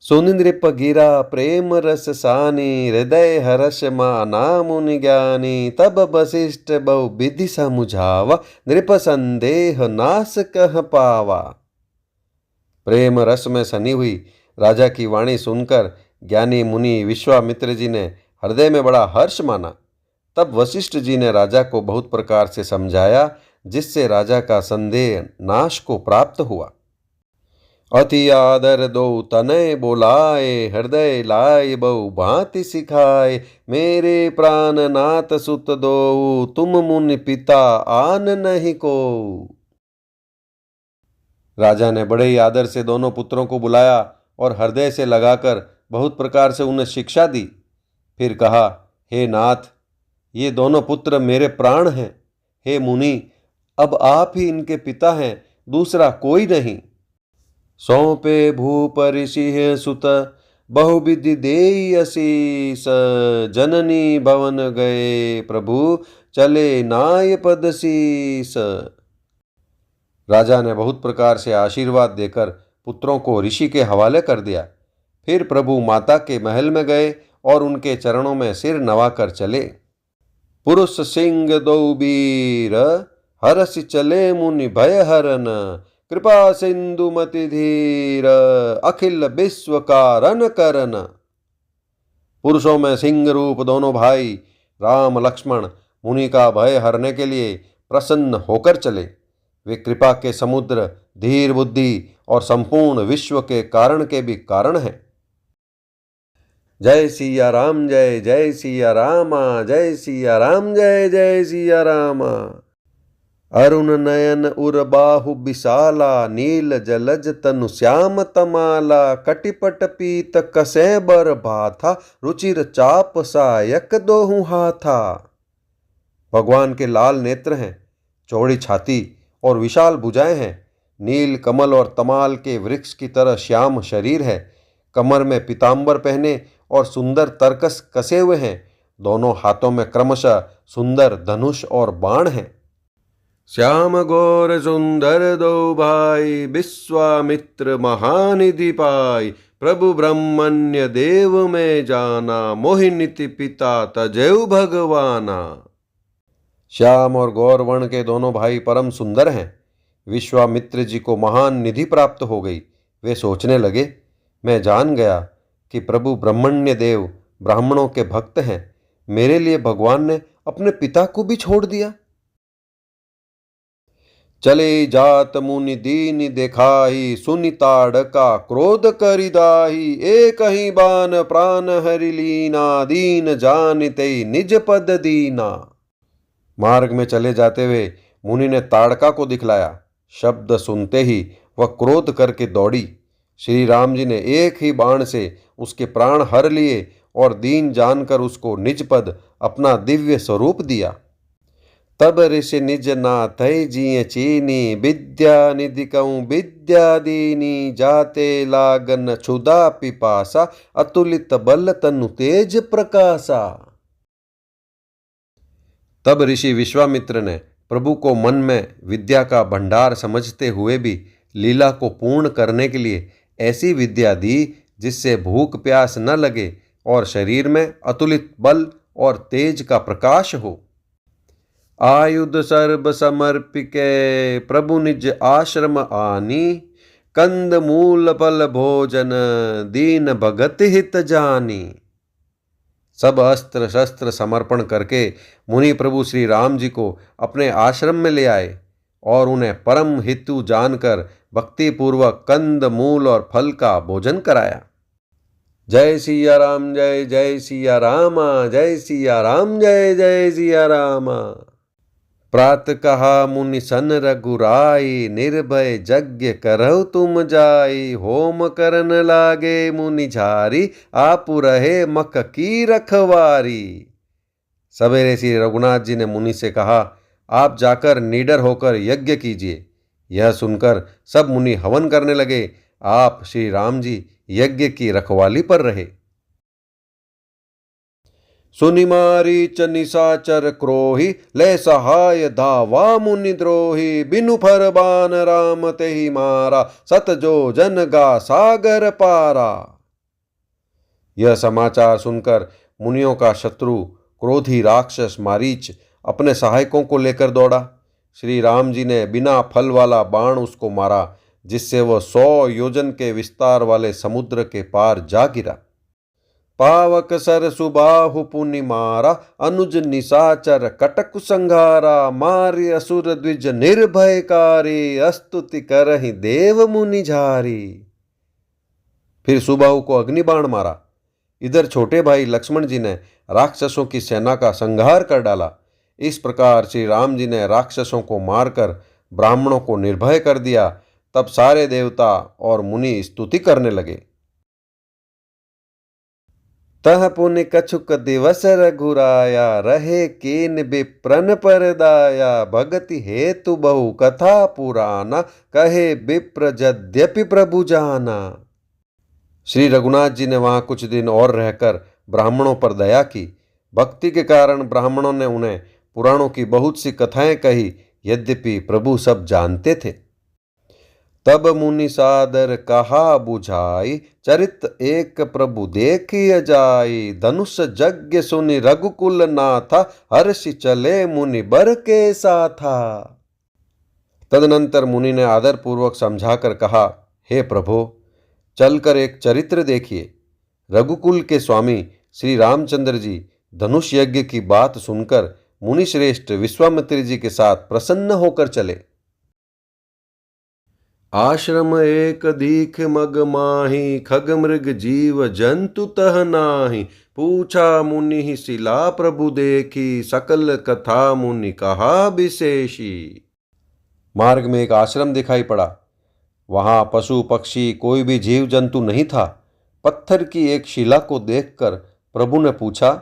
सुनि नृप गिरा प्रेम रस सानी, हृदय हर्ष माना मुनि ज्ञानी, तब वशिष्ठ बहु विधि समुझावा, नृप संदेह नाश कह पावा। प्रेम रस में सनी हुई राजा की वाणी सुनकर ज्ञानी मुनि विश्वामित्र जी ने हृदय में बड़ा हर्ष माना। तब वशिष्ठ जी ने राजा को बहुत प्रकार से समझाया, जिससे राजा का संदेह नाश को प्राप्त हुआ। अति आदर दो तनय बोलाए, हृदय लाए बहु भांति सिखाए, मेरे प्राण नाथ सुत दो, तुम मुनि पिता आन नहीं को। राजा ने बड़े ही आदर से दोनों पुत्रों को बुलाया और हृदय से लगाकर बहुत प्रकार से उन्हें शिक्षा दी। फिर कहा, हे नाथ, ये दोनों पुत्र मेरे प्राण हैं। हे मुनि, अब आप ही इनके पिता हैं, दूसरा कोई नहीं। सौंपे भूप ऋषि सुत, बहुविधि देई असीस, जननी भवन गए प्रभु, चले नाय पद शीस। राजा ने बहुत प्रकार से आशीर्वाद देकर पुत्रों को ऋषि के हवाले कर दिया। फिर प्रभु माता के महल में गए और उनके चरणों में सिर नवाकर चले। पुरुष सिंह दो वीर, हरसि चले मुनि भय हरन, कृपा सिंधु मति धीर, अखिल विश्व कारण करन। पुरुषों में सिंह रूप दोनों भाई राम लक्ष्मण मुनि का भय हरने के लिए प्रसन्न होकर चले। वे कृपा के समुद्र, धीर बुद्धि और संपूर्ण विश्व के कारण के भी कारण हैं। जय सिया राम, जय जय सिया राम, जय सिया राम, जय जय सिया राम। अरुण नयन उर बाहु विशाला, नील जलज तनु श्याम तमाला, कटिपट पीत कसे बर भाथा, रुचिर चाप सायक दोहु हाथा। भगवान के लाल नेत्र हैं, चौड़ी छाती और विशाल भुजाएं हैं। नील कमल और तमाल के वृक्ष की तरह श्याम शरीर है। कमर में पीताम्बर पहने और सुंदर तरकस कसे हुए हैं। दोनों हाथों में क्रमशः सुंदर धनुष और बाण हैं। श्याम गौर सुंदर दो भाई, विश्वामित्र महानिधि पाई, प्रभु ब्रह्मण्य देव में जाना, मोहिनीति पिता तजेउ भगवाना। श्याम और गौरवर्ण के दोनों भाई परम सुंदर हैं। विश्वामित्र जी को महान निधि प्राप्त हो गई। वे सोचने लगे, मैं जान गया कि प्रभु ब्रह्मण्य देव ब्राह्मणों के भक्त हैं। मेरे लिए भगवान ने अपने पिता को भी छोड़ दिया। चले जात मुनि दीन देखाही, सुनि ताड़का क्रोध करिदाही। एक ही बान प्राण हरि लीना, दीन जानते निज पद दीना। मार्ग में चले जाते हुए मुनि ने ताड़का को दिखलाया। शब्द सुनते ही वह क्रोध करके दौड़ी। श्री राम जी ने एक ही बाण से उसके प्राण हर लिए और दीन जानकर उसको निज पद अपना दिव्य स्वरूप दिया। तब ऋषि निज नाथ जिय चीनी, विद्या निधि कहूँ विद्या दीनी। जाते लागन क्षुधा पिपासा, अतुलित बल तनु तेज प्रकाशा। तब ऋषि विश्वामित्र ने प्रभु को मन में विद्या का भंडार समझते हुए भी लीला को पूर्ण करने के लिए ऐसी विद्या दी जिससे भूख प्यास न लगे और शरीर में अतुलित बल और तेज का प्रकाश हो। आयुध सर्ब समर्पिके, प्रभु निज आश्रम आनी। कंद मूल फल भोजन, दीन भगत हित जानी। सब अस्त्र शस्त्र समर्पण करके मुनि प्रभु श्री राम जी को अपने आश्रम में ले आए और उन्हें परम हितु जानकर भक्तिपूर्वक कंद मूल और फल का भोजन कराया। जय सिया राम, जय जय सिया राम, जय सिया राम, जय जय सिया राम। प्रात कहा मुनि सन रघुराई, निर्भय यज्ञ करहु तुम जाई। होम करन लागे मुनि झारी, आप रहे मख की रखवारी। सवेरे श्री रघुनाथ जी ने मुनि से कहा, आप जाकर निडर होकर यज्ञ कीजिए। यह सुनकर सब मुनि हवन करने लगे। आप श्री राम जी यज्ञ की रखवाली पर रहे। सुनि मारीच निशाचर क्रोही, ले सहाय धावा मुनि द्रोही। बिनु फरबान राम तेहि मारा, सत जो जन गा सागर पारा। यह समाचार सुनकर मुनियों का शत्रु क्रोधी राक्षस मारीच अपने सहायकों को लेकर दौड़ा। श्री राम जी ने बिना फल वाला बाण उसको मारा, जिससे वह 100 योजन के विस्तार वाले समुद्र के पार जा गिरा। पावक सर सुबाहु पुनि मारा, अनुज निशाचर कटक संघारा। मारि असुर द्विज निर्भयकारी, अस्तुति करहि देव मुनि झारी। फिर सुबाहु को अग्निबाण मारा। इधर छोटे भाई लक्ष्मण जी ने राक्षसों की सेना का संहार कर डाला। इस प्रकार श्री राम जी ने राक्षसों को मारकर ब्राह्मणों को निर्भय कर दिया। तब सारे देवता और मुनि स्तुति करने लगे। तह पुनि कछुक दिवस रघुराया, रहे कीन विप्रन परदाया। भगति हेतु बहु कथा पुराना, कहे विप्र यद्यपि प्रभु जाना। श्री रघुनाथ जी ने वहां कुछ दिन और रहकर ब्राह्मणों पर दया की। भक्ति के कारण ब्राह्मणों ने उन्हें पुराणों की बहुत सी कथाएं कही, यद्यपि प्रभु सब जानते थे। तब मुनि सादर कहा बुझाई, चरित एक प्रभु देखिय जाई। धनुष यज्ञ सुनि रघुकुल नाथा, हर्षि चले मुनि बर के साथा। तदनंतर मुनि ने आदर पूर्वक समझाकर कहा, हे प्रभु, चलकर एक चरित्र देखिए। रघुकुल के स्वामी श्री रामचंद्र जी धनुष यज्ञ की बात सुनकर मुनिश्रेष्ठ विश्वामित्र जी के साथ प्रसन्न होकर चले। आश्रम एक दीख मग माही, खग मृग जीव जंतु तह नाही। पूछा मुनि शिला प्रभु देखी, सकल कथा मुनि कहा विशेषी। मार्ग में एक आश्रम दिखाई पड़ा। वहां पशु पक्षी कोई भी जीव जंतु नहीं था। पत्थर की एक शिला को देखकर प्रभु ने पूछा।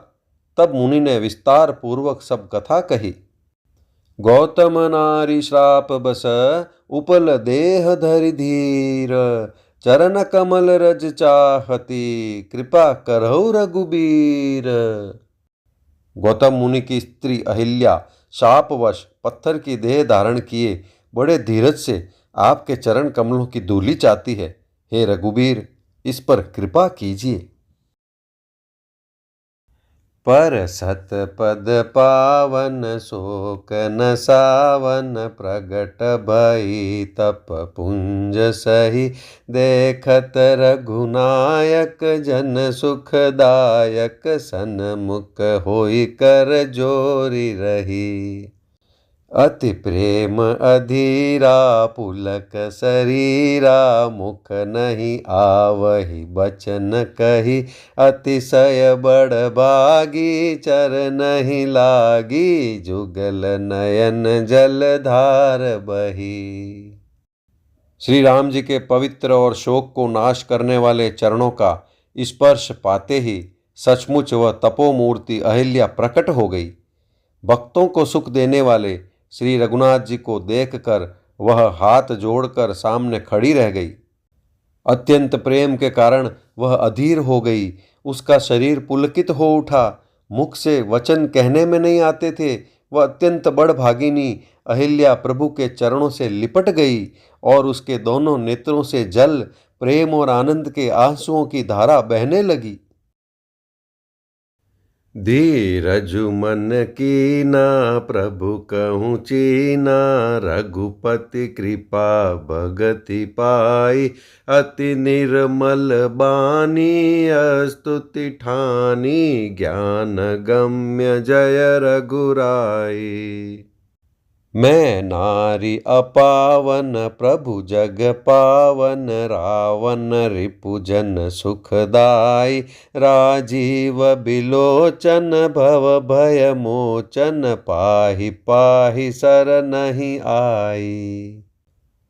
तब मुनि ने विस्तार पूर्वक सब कथा कही। गौतम नारी श्राप बस, उपल देह धरि धीर। चरण कमल रज चाहती, कृपा करहु रघुबीर। गौतम मुनि की स्त्री अहिल्या शापवश पत्थर की देह धारण किए बड़े धीरज से आपके चरण कमलों की धूलि चाहती है। हे रघुबीर, इस पर कृपा कीजिए। पर सत पद पावन शोक न सावन, प्रगट भई तप पुंज सही, देखत रघुनायक जन सुखदायक, सन्मुख होई कर जोरी रही। अति प्रेम अधीरा पुलक शरीरा, मुख नहीं आवहि बचन कही, अतिशय बड़ भागी चर नहीं लागी, जुगल नयन जलधार बही। श्री राम जी के पवित्र और शोक को नाश करने वाले चरणों का स्पर्श पाते ही सचमुच वह तपोमूर्ति अहिल्या प्रकट हो गई। भक्तों को सुख देने वाले श्री रघुनाथ जी को देखकर वह हाथ जोड़कर सामने खड़ी रह गई। अत्यंत प्रेम के कारण वह अधीर हो गई। उसका शरीर पुलकित हो उठा। मुख से वचन कहने में नहीं आते थे। वह अत्यंत बड़भागिनी अहिल्या प्रभु के चरणों से लिपट गई और उसके दोनों नेत्रों से जल, प्रेम और आनंद के आंसुओं की धारा बहने लगी। धीरजु मन कीना प्रभु कहूँ चीना, रघुपति कृपा भगति पाई, अति निर्मल बानी स्तुति ठानी, ज्ञान गम्य जय रघुराई। मैं नारी अपावन प्रभु जग पावन, रावण रिपुजन सुखदाई, राजीव बिलोचन भव भय मोचन, पाहि पाहि सर नहीं आई।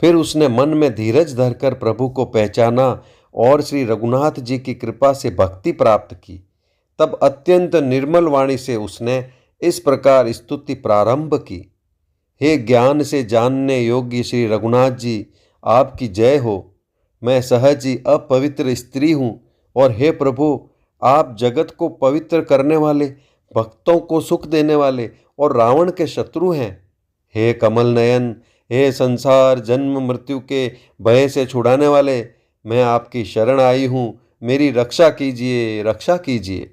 फिर उसने मन में धीरज धरकर प्रभु को पहचाना और श्री रघुनाथ जी की कृपा से भक्ति प्राप्त की। तब अत्यंत निर्मल वाणी से उसने इस प्रकार स्तुति प्रारंभ की। हे ज्ञान से जानने योग्य श्री रघुनाथ जी, आपकी जय हो। मैं सहज ही अपवित्र स्त्री हूँ और हे प्रभु, आप जगत को पवित्र करने वाले, भक्तों को सुख देने वाले और रावण के शत्रु हैं। हे कमल नयन, हे संसार जन्म मृत्यु के भय से छुड़ाने वाले, मैं आपकी शरण आई हूँ। मेरी रक्षा कीजिए, रक्षा कीजिए।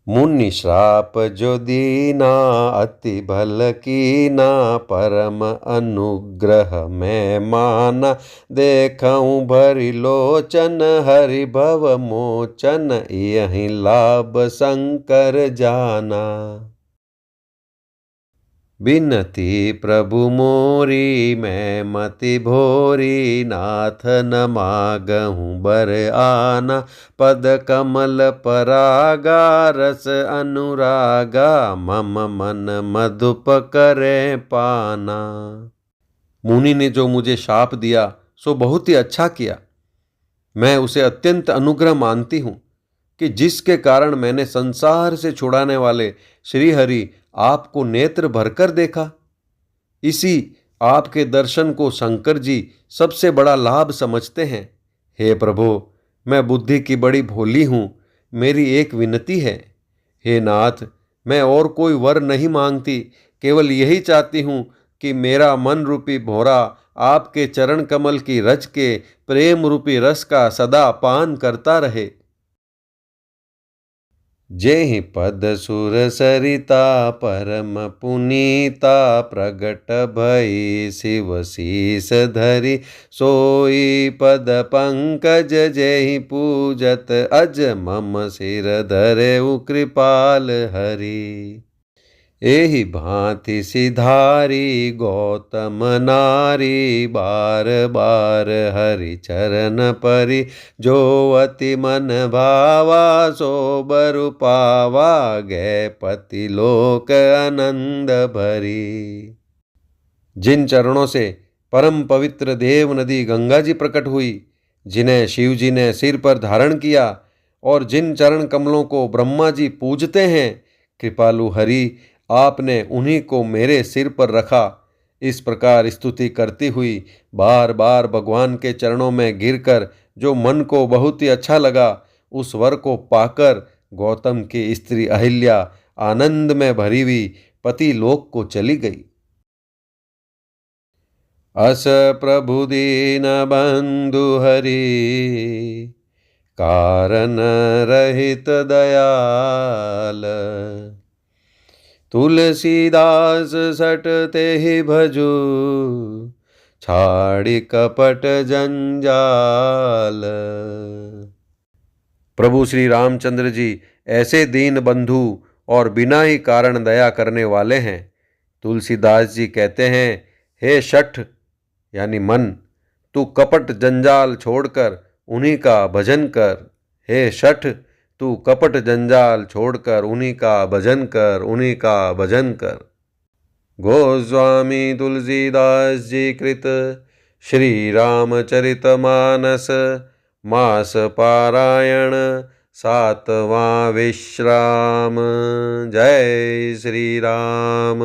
मुनि श्राप जो दीना, अति भल कीना, परम अनुग्रह मैं माना, देखऊँ भरि लोचन हरि भव मोचन, यही लाभ शंकर जाना। बिनती प्रभु मोरी मैं मति भोरी, नाथ न मागहूँ बर आना, पद कमल परागा रस अनुरागा, मम मन मधुप करे पाना। मुनि ने जो मुझे शाप दिया सो बहुत ही अच्छा किया। मैं उसे अत्यंत अनुग्रह मानती हूँ कि जिसके कारण मैंने संसार से छुड़ाने वाले श्री हरि आपको नेत्र भरकर देखा। इसी आपके दर्शन को शंकर जी सबसे बड़ा लाभ समझते हैं। हे प्रभु, मैं बुद्धि की बड़ी भोली हूँ। मेरी एक विनती है। हे नाथ, मैं और कोई वर नहीं मांगती, केवल यही चाहती हूँ कि मेरा मन रूपी भौरा आपके चरण कमल की रज के प्रेम रूपी रस का सदा पान करता रहे। जेहि पद सुर सरिता परम पुनीता, प्रगट भई शिव शीस धरि, सोई पद पंकज जेहि पूजत अज, मम सिर धरेउ कृपाल हरि। एहि भांति सिधारी गौतम नारी, बार बार हरि चरण परी, जो अति मन भावा सो बरु पावा, गए पति लोक आनंद भरी। जिन चरणों से परम पवित्र देव नदी गंगा जी प्रकट हुई, जिन्हें शिव जी ने सिर पर धारण किया और जिन चरण कमलों को ब्रह्मा जी पूजते हैं, कृपालु हरि आपने उन्हीं को मेरे सिर पर रखा। इस प्रकार स्तुति करती हुई बार बार भगवान के चरणों में गिरकर जो मन को बहुत ही अच्छा लगा, उस वर को पाकर गौतम की स्त्री अहिल्या आनंद में भरी हुई पति लोक को चली गई। अस प्रभु दीन बंधु हरि, कारण रहित दयाल। तुलसीदास सट ते ही भजू, छाड़ी कपट जंजाल। प्रभु श्री रामचंद्र जी ऐसे दीन बंधु और बिना ही कारण दया करने वाले हैं। तुलसीदास जी कहते हैं, हे शठ यानी मन, तू कपट जंजाल छोड़कर उन्हीं का भजन कर। हे शठ, तू कपट जंजाल छोड़कर उन्हीं का भजन कर, उन्हीं का भजन कर। गोस्वामी तुलसीदास जी कृत श्री रामचरितमानस मास पारायण 7वां विश्राम। जय श्री राम।